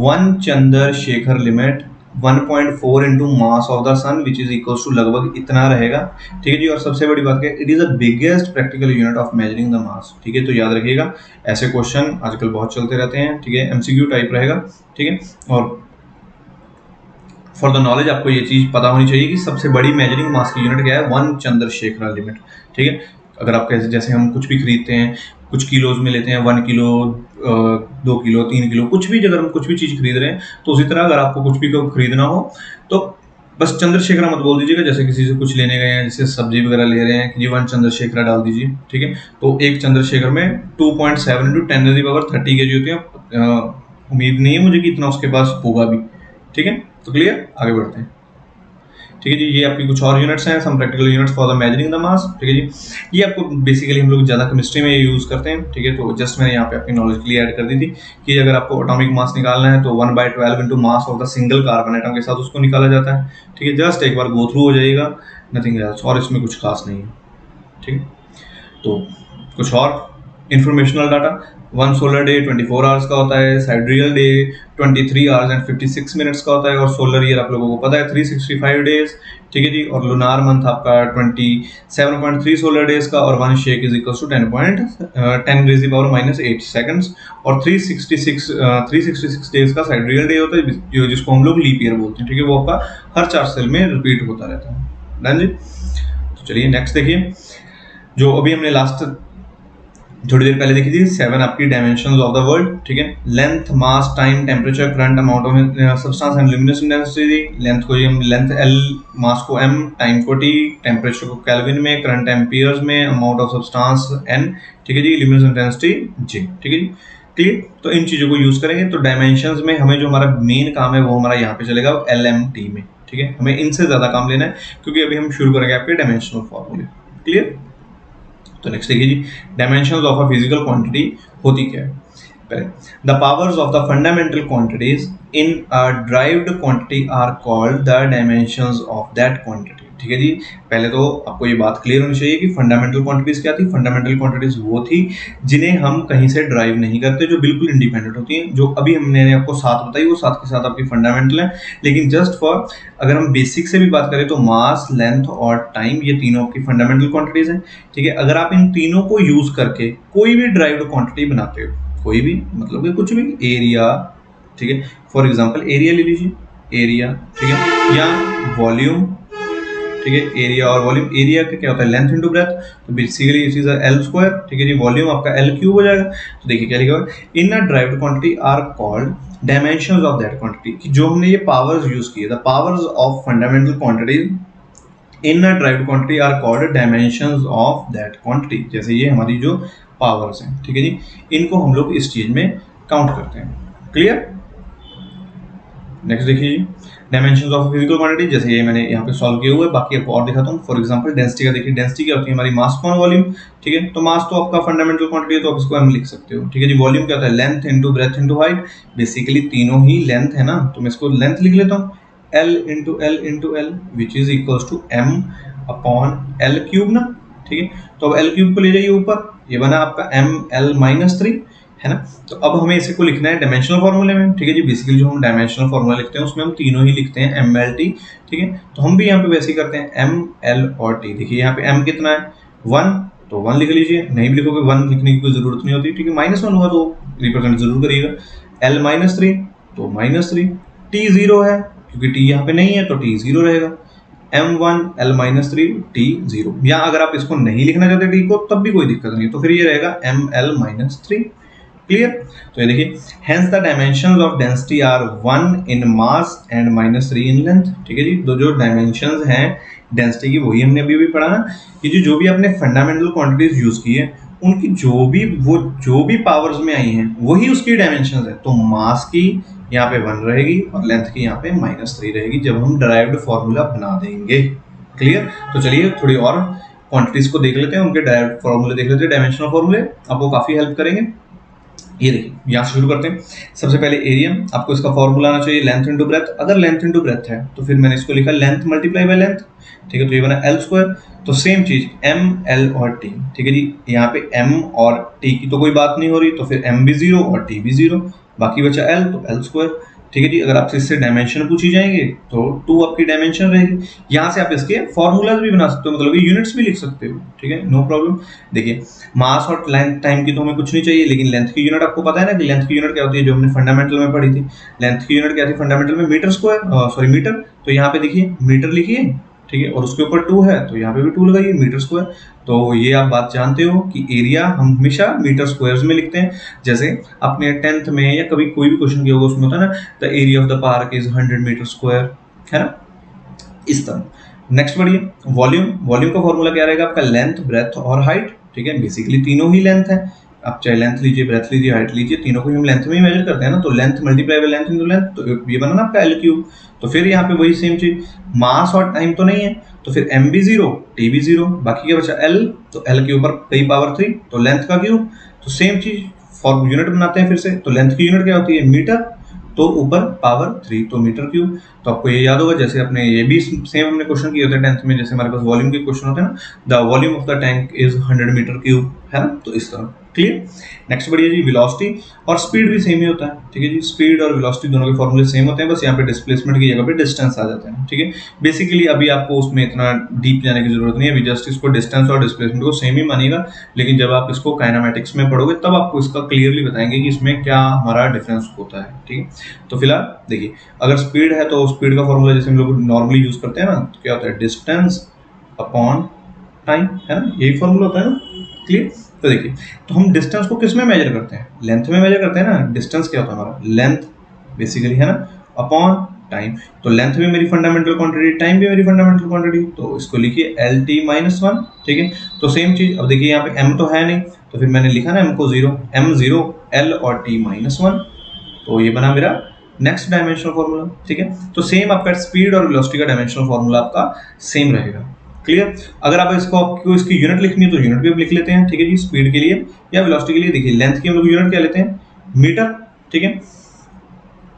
1 Chandrasekhar limit 1.4 × mass of the sun which is equals to लगभग इतना रहेगा, ठीक है जी। और सबसे बड़ी बात क्या है, it is the biggest practical unit of measuring the mass, ठीक है। तो याद रखिएगा ऐसे क्वेश्चन आजकल बहुत चलते रहते हैं, ठीक है, MCQ टाइप रहेगा, ठीक है। और फॉर द नॉलेज आपको ये चीज़ पता होनी चाहिए कि सबसे बड़ी मेजरिंग मास की यूनिट क्या है, 1 चंद्रशेखर लिमिट, ठीक है। अगर आप कैसे, जैसे हम कुछ भी खरीदते हैं, कुछ किलोज में लेते हैं, 1 किलो, 2 किलो, 3 किलो, कुछ भी, अगर हम कुछ भी चीज़ खरीद रहे हैं तो उसी तरह अगर आपको कुछ भी खरीदना हो तो बस चंद्रशेखर मत बोल दीजिएगा। जैसे किसी से कुछ लेने गए हैं, जैसे सब्जी वगैरह ले रहे हैं कि जी 1 चंद्रशेखर डाल दीजिए, ठीक है। तो एक चंद्रशेखर में 2.7 × 10⁻30 kg होती है। उम्मीद नहीं है मुझे कि इतना उसके पास होगा भी, ठीक है। तो क्लियर? आगे बढ़ते हैं, ठीक है जी। ये आपकी कुछ और यूनिट्स हैं, some practical units for the measuring the mass, ठीक है जी। ये आपको बेसिकली हम लोग ज़्यादा केमिस्ट्री में यूज़ करते हैं, ठीक है। तो जस्ट मैंने यहाँ पे आपकी नॉलेज के लिए ऐड कर दी थी कि अगर आपको एटॉमिक मास निकालना है तो 1/12 × mass of the single carbon atom के साथ उसको निकाला जाता है, ठीक है। जस्ट एक बार गो थ्रू हो जाएगा, नथिंग एल्स, और इसमें कुछ खास नहीं है, ठीक है। तो कुछ और informational data, 1 solar day 24 hours का होता है, साइड्रियल डे 23 आवर्स एंड 56 मिनट्स का होता है, और सोलर ईयर आप लोगों को पता है 365 डेज, ठीक है जी। और लूनार मंथ आपका 27.3 सोलर डेज का, और 1 shake is equal to 10⁻⁻8 seconds, और 366 डेज का साइड्रियल डे होता है, जिसको हम लोग लीप ईयर बोलते हैं, ठीक है। वो आपका हर 4 साल में रिपीट होता रहता है। डन जी। तो चलिए नेक्स्ट देखिए, जो अभी हमने लास्ट थोड़ी देर पहले देखी थी, 7 आपकी डायमेंशंस ऑफ द वर्ल्ड, ठीक है। Length, mass, time, temperature, current, amount of substance and luminous intensity. Length को हम लेंथ L, मास को M, टाइम को T, टेम्परेचर को केल्विन में, करंट एम्पियर्स में, अमाउंट ऑफ सब्सटेंस N, ठीक है जी, लुमिनस इंटेंसिटी J, ठीक है जी। क्लियर? तो इन चीज़ों को यूज़ करेंगे। तो डायमेंशंस में हमें जो हमारा मेन काम है वो हमारा यहाँ पे चलेगा LMT में, ठीक है, हमें इनसे ज़्यादा काम लेना है क्योंकि अभी हम शुरू करेंगे आपके डायमेंशनल फॉर्मूले। क्लियर? तो नेक्स्ट देखिए जी, dimensions of a physical quantity होती क्या है। पहले, the powers of the fundamental quantities in a derived quantity are called the dimensions of that quantity. ठीक है जी, पहले तो आपको ये बात क्लियर होनी चाहिए कि फंडामेंटल क्वांटिटीज क्या थी। फंडामेंटल क्वांटिटीज वो थी जिन्हें हम कहीं से ड्राइव नहीं करते, जो बिल्कुल इंडिपेंडेंट होती हैं। जो अभी हमने आपको सात बताई वो सात के साथ आपकी फंडामेंटल है, लेकिन जस्ट फॉर अगर हम बेसिक से भी बात करें तो मास, लेंथ और टाइम ये तीनों आपकी फंडामेंटल क्वांटिटीज हैं। ठीक है, अगर आप इन तीनों को यूज करके कोई भी ड्राइव्ड क्वांटिटी बनाते हो, कोई भी मतलब कि कुछ भी, एरिया, ठीक है, फॉर एग्जांपल एरिया ले लीजिए, एरिया, ठीक है, या वॉल्यूम, ठीक है, एरिया और वॉल्यूम। एरिया का क्या होता है, लेंथ इनटू ब्रेथ, तो basically it is L square. ठीक है जी, वॉल्यूम आपका एल क्यूब हो जाएगा। तो देखिए क्या लिखा हुआ है, in a derived quantity are called dimensions of that quantity, कि जो हमने ये पावर्स यूज किए, the powers of fundamental quantities in a derived quantity are called dimensions of that quantity. जैसे ये हमारी जो पावर्स हैं, ठीक है जी, इनको हम लोग इस चीज में काउंट करते हैं। क्लियर? नेक्स्ट देखिए जी, डायमेंशंस ऑफ फिजिकल क्वांटिटी, जैसे ये मैंने यहाँ पे सॉल्व किया हुआ है, बाकी आपको और दिखाता हूँ। फॉर एग्जांपल डेंसिटी का देखिए, डेंसिटी क्या होती है हमारी, मास अपॉन वॉल्यूम। ठीक है, तो मास तो आपका फंडामेंटल क्वांटिटी है तो आप इसको m लिख सकते हो। ठीक है जी, वॉल्यूम क्या होता है, length into breath into height. Basically तीनों ही लेंथ है ना, तो मैं इसको लेंथ लिख लेता हूँ, l into L which is equals to m upon L cube ना। ठीक है, तो अब एल क्यूब को ले जाइए ऊपर, ये बना आपका ml-3, है ना। तो अब हमें इसे को लिखना है डायमेंशनल फार्मूले में। ठीक है जी, बेसिकली जो हम डायमेंशनल फार्मूला लिखते हैं उसमें हम तीनों ही लिखते हैं ml-t। ठीक है, तो हम भी यहाँ पे वैसे ही करते हैं m, l और t। देखिए यहाँ पे m कितना है, 1, तो 1 लिख लीजिए, नहीं भी लिखोगे 1 लिखने की कोई जरूरत नहीं होती। ठीक है, -1 हुआ तो रिप्रेजेंट जरूर करिएगा। l-3 तो -3, t 0 है क्योंकि t यहाँ पे नहीं है तो t 0 रहेगा। m1 l-3 t 0, या अगर आप इसको नहीं लिखना चाहते t को तब भी कोई दिक्कत नहीं, तो फिर ये रहेगा ml-3। क्लियर? तो ये देखिए, hence the dimensions of density are 1 in mass and -3 in length. ठीक है जी, तो जो डायमेंशंस हैं डेंसिटी की वही हमने अभी पढ़ा ना, कि जो भी आपने फंडामेंटल क्वांटिटीज यूज की है उनकी जो भी पावर्स में आई हैं वही उसकी डायमेंशंस है। तो मास की यहाँ पे 1 रहेगी और लेंथ की यहाँ पे -3 रहेगी जब हम डिराइव्ड फॉर्मूला बना देंगे। क्लियर? तो चलिए थोड़ी और क्वांटिटीज को देख लेते हैं, उनके डिराइव्ड फॉर्मूले देख लेते हैं, डायमेंशनल फॉर्मूले आपको काफी हेल्प करेंगे। ये देखिए, यहाँ से शुरू करते हैं। सबसे पहले एरिया, आपको इसका फॉर्मूला आना चाहिए लेंथ इनटू ब्रेथ। अगर लेंथ इनटू ब्रेथ है तो फिर मैंने इसको लिखा लेंथ मल्टीप्लाई बाय लेंथ। ठीक है, तो ये बना एल स्क्वायर। तो सेम चीज m, l और t। ठीक है जी, यहाँ पे m और t की तो कोई बात नहीं हो रही, तो फिर m भी 0 और t भी 0, बाकी बचा l, तो l स्क्वायर। ठीक है जी, अगर आपसे इससे डायमेंशन पूछी जाएंगे तो 2 आपकी डायमेंशन रहेगी। यहाँ से आप इसके फॉर्मूलाज भी बना सकते हो, मतलब यूनिट्स भी लिख सकते हो। ठीक है, नो प्रॉब्लम। देखिए, मास और लेंथ टाइम की तो हमें कुछ नहीं चाहिए, लेकिन लेंथ की यूनिट आपको पता है ना कि लेंथ की यूनिट क्या होती है, जो हमने फंडामेंटल में पढ़ी थी। लेंथ की यूनिट क्या थी फंडामेंटल में, मीटर स्क्वायर, सॉरी मीटर। तो यहाँ पे देखिए मीटर लिखिए, ठीक है, और उसके ऊपर 2 है तो यहाँ पे भी 2 लगाइए, मीटर स्क्वायर। तो ये आप बात जानते हो कि एरिया हम हमेशा मीटर स्क्वायर्स में लिखते हैं। जैसे आपने 10th में या कभी कोई भी क्वेश्चन किया होगा उसमें होता है ना, the area of the park is 100 metre square, है ना, इस तरह। नेक्स्ट बढ़िए, वॉल्यूम। वॉल्यूम का फॉर्मूला क्या रहेगा आपका, लेंथ, ब्रेथ और हाइट। ठीक है, बेसिकली तीनों ही लेंथ है, आप चाहे लेंथ लीजिए, ब्रेथ लीजिए, हाइट लीजिए, तीनों को हम लेंथ में ही मेजर करते हैं ना। तो length multiply by length into length, तो ये बना ना आपका एल क्यूब। तो फिर यहाँ पे वही सेम चीज, मास और टाइम तो नहीं है तो फिर m भी 0, t भी 0, बाकी क्या बचा l, तो l के ऊपर कई पावर 3, तो लेंथ का क्यूब। तो सेम चीज फॉर यूनिट बनाते हैं फिर से, तो लेंथ की यूनिट क्या होती है, मीटर, तो ऊपर पावर 3 तो मीटर क्यूब। तो आपको ये याद होगा, जैसे अपने ये भी सेम हमने क्वेश्चन किए होते हैं 10th में, जैसे हमारे पास वॉल्यूम के क्वेश्चन होते हैं ना, the volume of the tank is 100 metre cube, है ना, तो इस तरह। क्लियर? नेक्स्ट बढ़िया जी, वेलोसिटी और स्पीड भी सेम ही होता है। ठीक है जी, स्पीड और वेलोसिटी दोनों के फॉर्मूले सेम होते हैं, बस यहाँ पे डिस्प्लेसमेंट की जगह पे डिस्टेंस आ जाते हैं। ठीक है, बेसिकली अभी आपको उसमें इतना डीप जाने की जरूरत नहीं है, अभी जस्ट इसको डिस्टेंस और डिस्प्लेसमेंट को सेम ही मानिएगा, लेकिन जब आप इसको काइनेमेटिक्स में पढ़ोगे तब आपको इसका क्लियरली बताएंगे कि इसमें क्या हमारा डिफरेंस होता है। ठीक है, तो फिलहाल देखिए, अगर स्पीड है तो स्पीड का फॉर्मूला जैसे हम लोग नॉर्मली यूज करते हैं ना, तो क्या होता है, डिस्टेंस अपॉन टाइम, है ना, यही फॉर्मूला होता है ना। क्लियर? तो देखिए, तो हम डिस्टेंस को किस में मेजर करते हैं, लेंथ में मेजर करते हैं ना। डिस्टेंस क्या होता है हमारा, लेंथ बेसिकली, है ना, अपॉन टाइम। तो लेंथ भी मेरी फंडामेंटल क्वांटिटी, टाइम भी मेरी फंडामेंटल क्वांटिटी, तो इसको लिखिए LT-1। ठीक है, तो सेम चीज, अब देखिए यहाँ पे m तो है नहीं, तो फिर मैंने लिखा ना m को 0, m 0, l और t -1, तो ये बना मेरा नेक्स्ट डायमेंशनल फॉर्मूला, ठीक है। तो सेम आपका स्पीड और वेलोसिटी का डायमेंशनल फॉर्मूला आपका सेम रहेगा, क्लियर। अगर आप आपको इसकी यूनिट लिखनी है तो यूनिट भी लिख लेते हैं, ठीक है जी, स्पीड के लिए या वेलोसिटी के लिए। देखिए लेंथ की हम लोग यूनिट क्या लेते हैं, मीटर, ठीक है,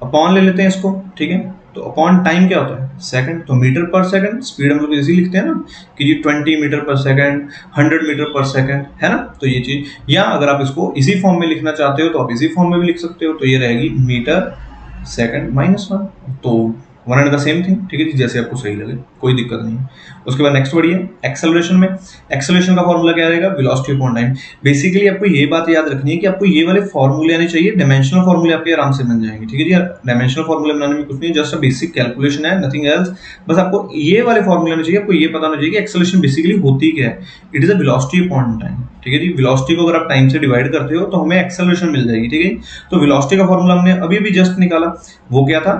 अपॉन ले लेते हैं इसको, ठीक है। तो अपॉन टाइम क्या होता है, सेकंड, तो मीटर पर सेकंड। स्पीड हम लोग इसी लिखते हैं ना कि जी 20 मीटर पर सेकंड, 100 मीटर पर सेकंड, है ना। तो ये चीज, या अगर आप इसको इसी फॉर्म में लिखना चाहते हो तो आप इसी फॉर्म में भी लिख सकते हो, तो ये रहेगी मीटर सेकंड माइनस 1, तो one and the same thing, ठीक है जी, जैसे आपको सही लगे, कोई दिक्कत नहीं है। उसके बाद नेक्स्ट बढ़िए एक्सेलरेशन में। एक्सेलरेशन का फॉर्मूला क्या रहेगा, वेलोसिटी अपॉन टाइम। बेसिकली आपको ये बात याद रखनी है कि आपको ये वाले फॉर्मूले आने चाहिए, डायमेंशनल फॉर्मूले आपके आराम से बन जाएंगे, ठीक है जी। डायमेंशनल फॉर्मूले बनाने में कुछ नहीं, जस्ट अ बेसिक कैलकुलेशन है, नथिंग एल्स। बस आपको ये वाले फॉर्मूले आने चाहिए, आपको ये पता होना चाहिए कि एक्सेलरेशन बेसिकली होती क्या है। It is a velocity upon time, ठीक है जी। वेलोसिटी को अगर आप टाइम से डिवाइड करते हो तो हमें एक्सेलरेशन मिल जाएगी, ठीक है। तो वेलोसिटी का फॉर्मूला हमने अभी भी जस्ट निकाला, वो क्या था,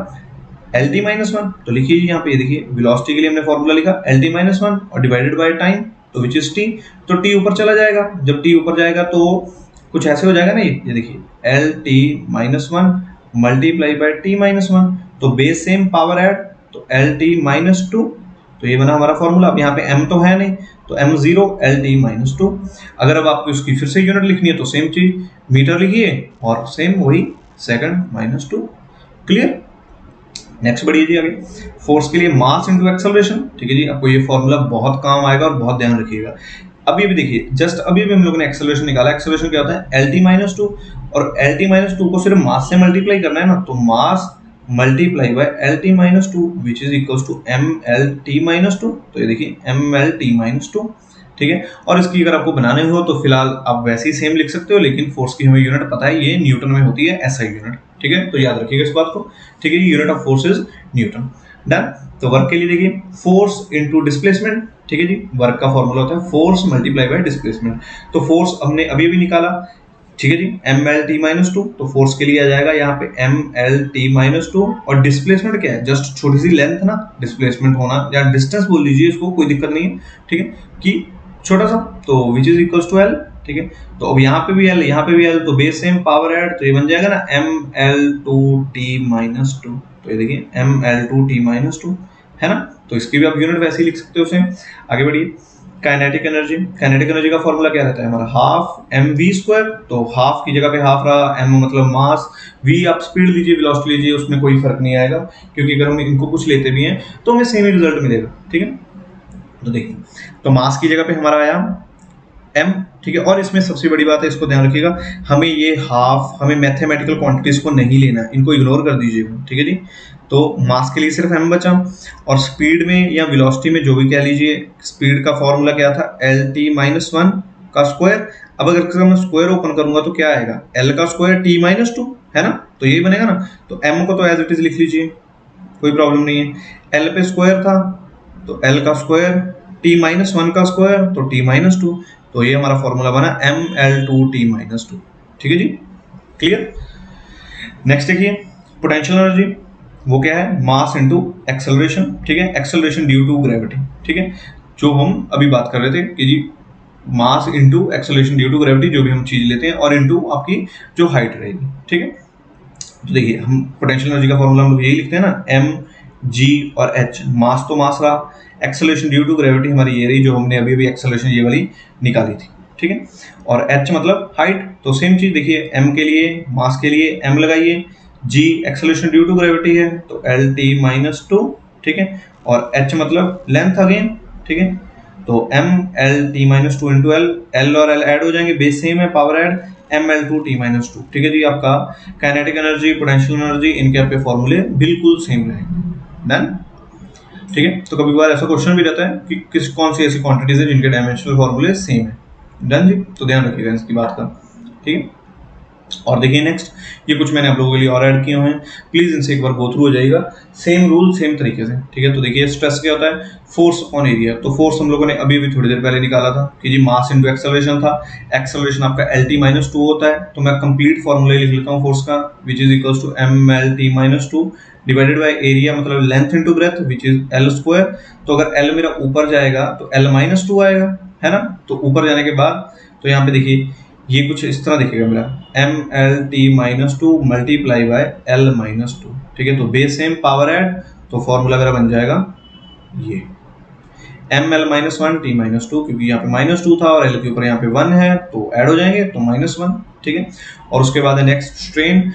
एल टी माइनस वन। तो लिखिए यहाँ पे, देखिए वेलोसिटी के लिए हमने फॉर्मूला लिखा एल टी माइनस वन और डिवाइडेड बाय टाइम, तो विच इज टी। तो टी ऊपर चला जाएगा, जब टी ऊपर जाएगा तो कुछ ऐसे हो जाएगा ना, ये देखिए L T minus one multiply by T minus one, तो बेस सेम पावर ऐड, तो एल टी माइनस टू। तो ये बना हमारा फॉर्मूला। अब यहाँ पे m तो है नहीं, तो m zero L T minus to. अगर अब आपको इसकी फिर से यूनिट लिखनी है तो सेम चीज, मीटर लिखिए और सेम वही second minus two, clear. Next बढ़िए जी आगे, फोर्स के लिए मास इनटू एक्सेलरेशन, ठीक है जी। आपको ये फॉर्मूला बहुत काम आएगा और बहुत ध्यान रखिएगा। अभी भी देखिए, जस्ट अभी भी हम लोगों ने एक्सेलरेशन निकाला। एक्सेलरेशन क्या होता है, एल टी माइनस टू, और एल टी माइनस टू को सिर्फ मास से मल्टीप्लाई करना है ना, तो mass multiply by L T minus two which is equals to M L T minus two. तो ये देखिए M L T minus two, ठीक है। और इसकी अगर आपको बनाने हो तो फिलहाल आप वैसे ही सेम लिख सकते हो, लेकिन फोर्स की हमें यूनिट पता है, ये न्यूटन में होती है, एसआई यूनिट, ठीक है। तो याद रखिएगा इस बात को, ठीक है। Unit of force is Newton, done. तो वर्क के लिए देखिए फोर्स इनटू डिस्प्लेसमेंट, ठीक है जी। वर्क का फॉर्मूला होता है फोर्स मल्टीप्लाई बाय डिस्प्लेसमेंट। तो फोर्स हमने अभी भी निकाला, ठीक है जी, M L T minus two. तो फोर्स के लिए आ जाएगा यहाँ पे M L T minus two, और डिस्प्लेसमेंट क्या है, जस्ट छोटी सी लेंथ ना, डिस्प्लेसमेंट होना या डिस्टेंस बोल लीजिए इसको, कोई दिक्कत नहीं है, ठीक है, कि छोटा सा, तो which is equals to L, ठीक है। तो अब यहाँ पे भी एल, यहाँ पे भी एल, तो बेस सेम पावर ऐड, तो ये बन जाएगा ना M L two T minus two. तो ये देखिए M L two T minus two, है ना। तो इसकी भी आप यूनिट वैसे ही लिख सकते हो सेम। आगे बढ़िए, काइनेटिक एनर्जी। काइनेटिक एनर्जी का फॉर्मूला क्या रहता है हमारा, हाफ एम वी स्क्वायर। तो हाफ की जगह पे हाफ रहा, एम मतलब मास, वी आप स्पीड लीजिए, वेलोसिटी लीजिए, उसमें कोई फर्क नहीं आएगा, क्योंकि अगर हम इनको कुछ लेते भी हैं तो हमें सेम ही रिजल्ट मिलेगा, ठीक है। तो देखिए, तो मास की जगह पे हमारा आया m, ठीक है। और इसमें सबसे बड़ी बात है, इसको ध्यान रखिएगा, हमें ये हाफ, हमें मैथमेटिकल क्वांटिटीज को नहीं लेना, इनको इग्नोर कर दीजिएगा, ठीक है जी। तो मास के लिए सिर्फ m बचा, और स्पीड में या वेलोसिटी में जो भी कह लीजिए, स्पीड का फॉर्मूला क्या था, एल टी माइनस वन का स्क्वायर। अब अगर मैं स्क्वायर ओपन करूंगा तो क्या आएगा, l का स्क्वायर t माइनस टू, है ना। तो यही बनेगा ना। तो m को तो एज इट इज लिख लीजिए, कोई प्रॉब्लम नहीं है। l पे स्क्वायर था तो l का स्क्वायर, t माइनस वन का स्क्वायर तो t माइनस टू। तो ये हमारा फॉर्मूला बना M L two T minus two, ठीक है जी, क्लियर। नेक्स्ट देखिए पोटेंशियल एनर्जी, वो क्या है, मास इनटू एक्सेलरेशन, ठीक है। एक्सेलरेशन ड्यू टू ग्रेविटी, ठीक है, जो हम अभी बात कर रहे थे कि जी mass into acceleration due to gravity, जो भी हम चीज लेते हैं, और इनटू आपकी जो हाइट रहेगी, ठीक है। तो देखिए हम पोटेंशियल एनर्जी का फॉर्मूला हम लोग यही लिखते हैं ना, एम जी और एच। मास तो मास रहा, एक्सेलरेशन ड्यू टू ग्रेविटी हमारी ये रही, जो हमने अभी अभी एक्सेलरेशन ये वाली निकाली थी, ठीक है। और एच मतलब हाइट, तो सेम चीज देखिए, एम के लिए, मास के लिए एम लगाइए, जी एक्सेलरेशन ड्यू टू ग्रेविटी है तो एल टी माइनस टू, ठीक है। और एच मतलब लेंथ अगेन, ठीक है। तो M L T minus two into L, L और एल ऐड हो जाएंगे, बेस सेम है, power add, M L two T minus two, ठीक है जी। आपका काइनेटिक एनर्जी, पोटेंशियल एनर्जी, इनके आपके फॉर्मूले बिल्कुल सेम रहेंगे, डन, ठीक है। तो कभी बार ऐसा क्वेश्चन भी रहता है कि कौन सी ऐसी क्वांटिटीज है जिनके डायमेंशनल फॉर्मूले सेम है, डन जी। तो ध्यान रखिएगा इसकी बात का, ठीक है। और देखिए नेक्स्ट, ये कुछ मैंने आप लोगों के लिए और ऐड किए हुए हैं, प्लीज इनसे एक बार गो थ्रू हो जाइएगा, सेम रूल सेम तरीके से, ठीक है। तो देखिए स्ट्रेस क्या होता है, फोर्स ऑन एरिया। तो फोर्स हम लोगों ने अभी अभी थोड़ी देर पहले निकाला था कि जी मास इनटू एक्सेलरेशन था, एक्सेलरेशन आपका एल टी माइनस टू होता है। तो मैं कंप्लीट फॉर्मूला लिख लेता हूँ फोर्स का, which is equals to M L T minus two divided by area, मतलब length into breadth, which is L square. तो अगर एल मेरा ऊपर जाएगा तो एल माइनस टू आएगा, है ना। तो ऊपर जाने के बाद तो यहाँ पे देखिए ये कुछ इस तरह दिखेगा मेरा M L T minus two multiply by L minus two, ठीक है। तो बेस सेम पावर ऐड, तो फॉर्मूला मेरा बन जाएगा ये M L minus one T minus two, क्योंकि यहाँ पे माइनस टू था और एल के ऊपर यहाँ पे वन है तो ऐड हो जाएंगे, तो माइनस वन, ठीक है। और उसके बाद है नेक्स्ट स्ट्रेन,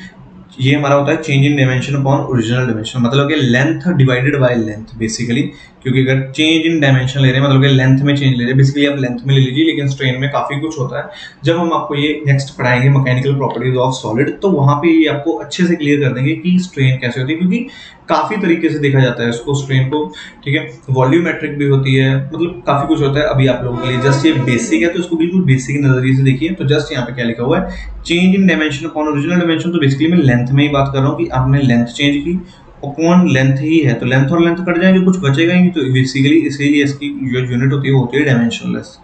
ये हमारा होता है change in dimension upon original dimension, मतलब कि length divided by length basically, क्योंकि अगर चेंज इन डायमेंशन ले रहे हैं मतलब कि लेंथ में चेंज ले रहे हैं, बेसिकली आप लेंथ में ले लीजिए, लेकिन स्ट्रेन में काफी कुछ होता है। जब हम आपको ये नेक्स्ट पढ़ाएंगे मैकेनिकल प्रॉपर्टीज ऑफ सॉलिड, तो वहां पे ये आपको अच्छे से क्लियर कर देंगे कि स्ट्रेन कैसे होती है, क्योंकि काफी तरीके से देखा जाता है इसको स्ट्रेन को, ठीक है। वॉल्यूमेट्रिक भी होती है, मतलब काफी कुछ होता है। अभी आप लोगों के लिए जस्ट ये बेसिक है, तो इसको बिल्कुल बेसिक नजरिए से देखिए। तो जस्ट यहाँ पे क्या लिखा हुआ है, change in dimension upon original dimension, तो बेसिकली मैं लेंथ में ही बात कर रहा हूँ कि आपने लेंथ चेंज की, अपॉन लेंथ ही है तो लेंथ और लेंथ कट जाएंगे, कुछ बचेगा ही नहीं, तो बेसिकली इसीलिए इसकी जो यूनिट होती है वो होती है डायमेंशनलेस।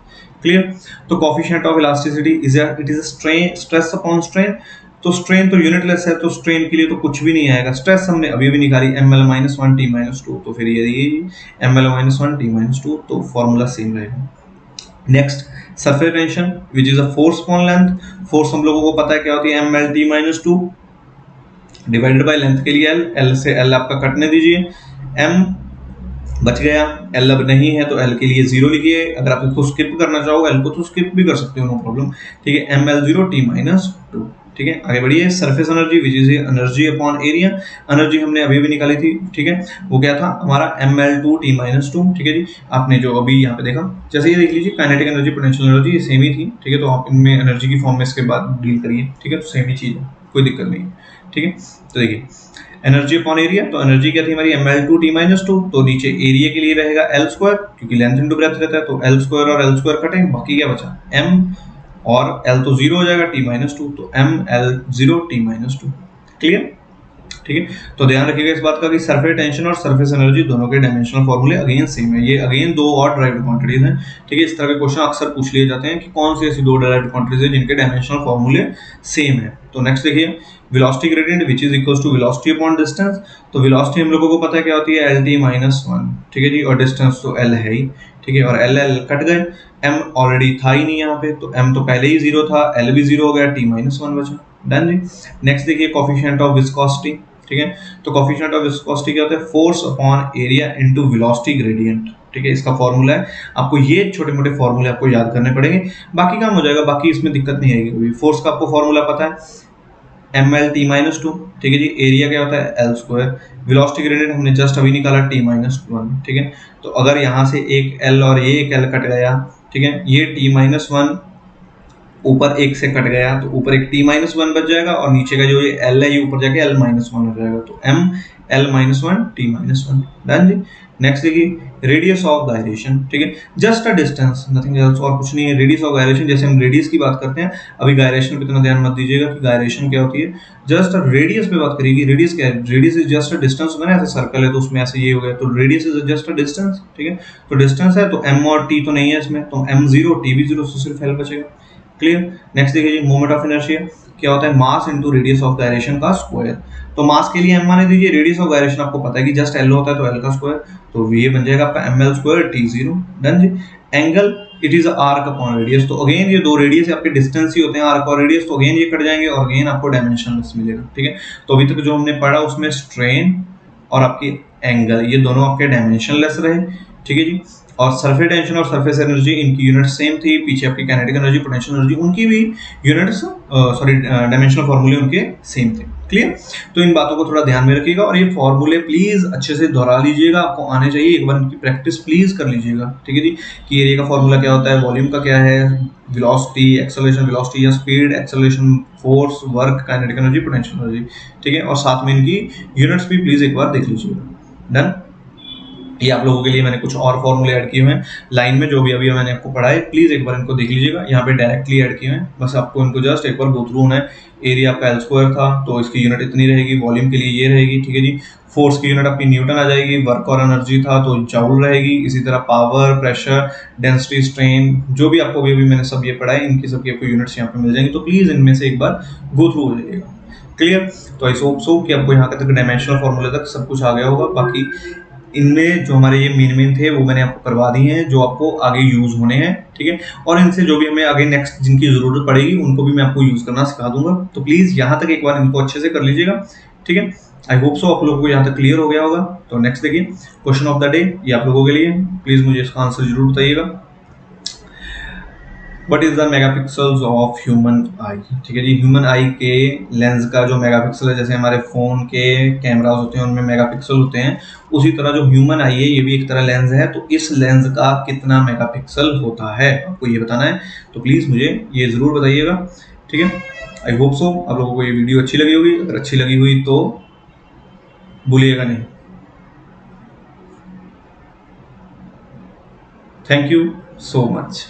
क्लियर। तो coefficient of elasticity it is stress upon strain, तो स्ट्रेन तो यूनिटलेस है, तो स्ट्रेन के लिए तो कुछ भी नहीं आएगा। स्ट्रेस हमने अभी भी निकाली M L minus one T minus two, तो फिर ये M L minus one T minus two, तो फॉर्मूला सेम रहेगा। Next surface tension which is a force upon length, force हम लोगों को पता है क्या होती है, M L T minus two divided by length के लिए एल, एल से एल आपका कटने दीजिए, एम बच गया, एल अब नहीं है तो एल के लिए जीरो लिखिए। अगर आप इसको स्किप करना चाहो एल को तो स्किप भी कर सकते हो, नो प्रॉब्लम, ठीक है। M L zero T minus two, ठीक है। आगे बढ़िए, surface energy which is energy upon area, energy हमने अभी भी निकाली थी, ठीक है। वो क्या था हमारा M L two T minus two, ठीक है जी। आपने जो अभी यहाँ पे देखा, जैसे ये देख लीजिए काइनेटिक एनर्जी पोटेंशियल एनर्जी ये सेम ही थी, ठीक है। तो आप इनमें एनर्जी की फॉर्म में इसके बाद डील करिए, ठीक है। तो सेम ही चीज है, कोई दिक्कत नहीं, ठीक है। तो देखिए एनर्जी अपॉन एरिया, तो एनर्जी क्या थी हमारी M L two T minus two, तो नीचे एरिया के लिए रहेगा एल स्क्वायर, क्योंकि लेंथ इंटू ब्रेथ रहता है, तो एल स्क्वायर और एल स्क्वायर कटेंगे, बाकी क्या बचा एम, और एल तो जीरो हो जाएगा, टी माइनस टू, तो M L zero T minus two. Clear, ठीक है। तो ध्यान रखिएगा इस बात का कि सरफेस टेंशन और सरफेस एनर्जी दोनों के डायमेंशनल फॉर्मूले अगेन सेम है। ये अगेन दो और डिराइव्ड क्वांटिटीज हैं, ठीक है। इस तरह के क्वेश्चन अक्सर पूछ लिए जाते हैं कि कौन सी ऐसी दो डिराइव्ड क्वांटिटीज है जिनके डायमेंशनल फॉर्मूले सेम है। तो नेक्स्ट देखिए, velocity gradient which is equals to velocity upon distance, तो वेलोसिटी हम लोगों को पता है क्या होती है, एल टी माइनस वन, ठीक है जी, और डिस्टेंस तो एल है ही, ठीक है। और एल एल कट गए, एम ऑलरेडी था ही नहीं यहाँ पे, तो एम तो पहले ही जीरो था, एल भी जीरो हो गया, टी माइनस वन बचा, डन जी। नेक्स्ट देखिए कोफिशिएंट ऑफ विस्कोसिटी, ठीक है। तो कोफिशिएंट ऑफ विस्कोसिटी क्या होता है, force upon area into velocity gradient, ठीक है। इसका फॉर्मूला है, आपको ये छोटे मोटे फॉर्मूले आपको याद करने पड़ेंगे, बाकी काम हो जाएगा, बाकी इसमें दिक्कत नहीं आएगी। फोर्स का आपको फॉर्मूला पता है M L T minus two, ठीक है जी। एरिया क्या होता है एल स्क्वायर, वेलोसिटी ग्रेडियंट हमने जस्ट अभी निकाला टी माइनस वन, ठीक है। तो अगर यहाँ से एक एल और ये एक एल कट गया, ठीक है, ये टी माइनस वन ऊपर एक से कट गया, तो ऊपर एक टी माइनस वन बच जाएगा, और नीचे का जो ये एल है ये ऊपर जाके एल माइनस वन हो जाएगा, तो M L minus one T minus one, done जी। नेक्स्ट देखिए रेडियस ऑफ गायरेशन, ठीक है, just a distance, nothing else, और कुछ नहीं है। रेडियस ऑफ गायरेशन, जैसे हम रेडियस की बात करते हैं, अभी गायरेशन पे इतना ध्यान मत दीजिएगा कि गायरेशन क्या होती है, जस्ट रेडियस पे बात करेगी। रेडियस क्या है, radius is just a distance, होता है ना, ऐसे सर्कल है तो उसमें ऐसे ये हो गया, तो radius is just a distance, ठीक है। तो डिस्टेंस है तो एम और टी तो नहीं है इसमें, तो एम जीरो टी भी जीरो, सिर्फ एल बचेगा। क्लियर। नेक्स्ट देखिए जी मोमेंट ऑफ इनर्शिया क्या होता है, mass into radius of gyration का स्क्वायर, तो मास के लिए एम माने दीजिए, रेडियस ऑफ गायरेशन आपको पता है कि जस्ट एल होता है तो एल का स्क्वायर, तो ये बन जाएगा आपका M L square T zero, done जी। Angle it is arc upon radius, तो अगेन ये दो रेडियस आपके डिस्टेंस ही होते हैं, आर्क और रेडियस, तो अगेन ये कट जाएंगे और अगेन आपको डायमेंशनलेस मिलेगा, ठीक है। तो अभी तक जो हमने पढ़ा उसमें स्ट्रेन और आपकी एंगल ये दोनों आपके डायमेंशनलेस रहे, ठीक है जी। और सरफेस टेंशन और सरफेस एनर्जी इनकी यूनिट सेम थी, पीछे आपकी काइनेटिक एनर्जी पोटेंशियल एनर्जी उनकी भी यूनिट्स सॉरी डायमेंशनल फॉर्मूले उनके सेम थे। क्लियर। तो इन बातों को थोड़ा ध्यान में रखिएगा, और ये फॉर्मूले प्लीज अच्छे से दोहरा लीजिएगा, आपको आने चाहिए, एक बार इनकी प्रैक्टिस प्लीज कर लीजिएगा, ठीक है जी। कि एरिया का फॉर्मूला क्या होता है, वॉल्यूम का क्या है, वेलोसिटी एक्सेलरेशन, वेलोसिटी या speed, acceleration, force, work, kinetic energy, potential energy, ठीक है। और साथ में इनकी यूनिट्स भी प्लीज एक बार देख लीजिएगा, डन। ये आप लोगों के लिए मैंने कुछ और फॉर्मूले ऐड किए हुए हैं लाइन में, जो भी अभी मैंने आपको पढ़ा है, प्लीज एक बार इनको देख लीजिएगा, यहाँ पे डायरेक्टली ऐड किए हैं, बस आपको इनको जस्ट एक बार गो थ्रू होना है। एरिया आपका एल स्क्वायर था तो इसकी यूनिट इतनी रहेगी, वॉल्यूम के लिए ये रहेगी, ठीक है जी। फोर्स की यूनिट आपकी न्यूटन आ जाएगी, वर्क और एनर्जी था तो जूल रहेगी, इसी तरह पावर, प्रेशर, डेंसिटी, स्ट्रेन, जो भी आपको अभी मैंने सब ये पढ़ा है, इनकी सबकी आपको यूनिट्स यहाँ पे मिल जाएंगी, तो प्लीज इनमें से एक बार गो थ्रू हो जाइएगा। क्लियर। तो आई होप सो कि आपको यहाँ तक डायमेंशनल फॉर्मूले तक सब कुछ आ गया होगा। बाकी इनमें जो हमारे ये मेन थे वो मैंने आपको करवा दिए हैं, जो आपको आगे यूज़ होने हैं, ठीक है। और इनसे जो भी हमें आगे नेक्स्ट जिनकी ज़रूरत पड़ेगी उनको भी मैं आपको यूज़ करना सिखा दूंगा। तो प्लीज़ यहाँ तक एक बार इनको अच्छे से कर लीजिएगा, ठीक है। आई होप सो आप लोगों को यहाँ तक क्लियर हो गया होगा। तो नेक्स्ट देखिए, क्वेश्चन ऑफ द डे, ये आप लोगों के लिए, प्लीज़ मुझे इसका आंसर जरूर बताइएगा। What is the megapixels of human आई, ठीक है जी। ह्यूमन आई के लेंस का जो मेगापिक्सल है, जैसे हमारे फोन के कैमरास होते हैं उनमें मेगापिक्सल होते हैं, उसी तरह जो ह्यूमन आई है ये भी एक तरह लेंस है। तो इस लेंस का कितना मेगापिक्सल होता है आपको ये बताना है। तो प्लीज़ मुझे ये ज़रूर बताइएगा, ठीक है। आई होप सो आप लोगों को ये वीडियो अच्छी लगी होगी। अगर अच्छी लगी हुई तो भूलिएगा नहीं। Thank you so much.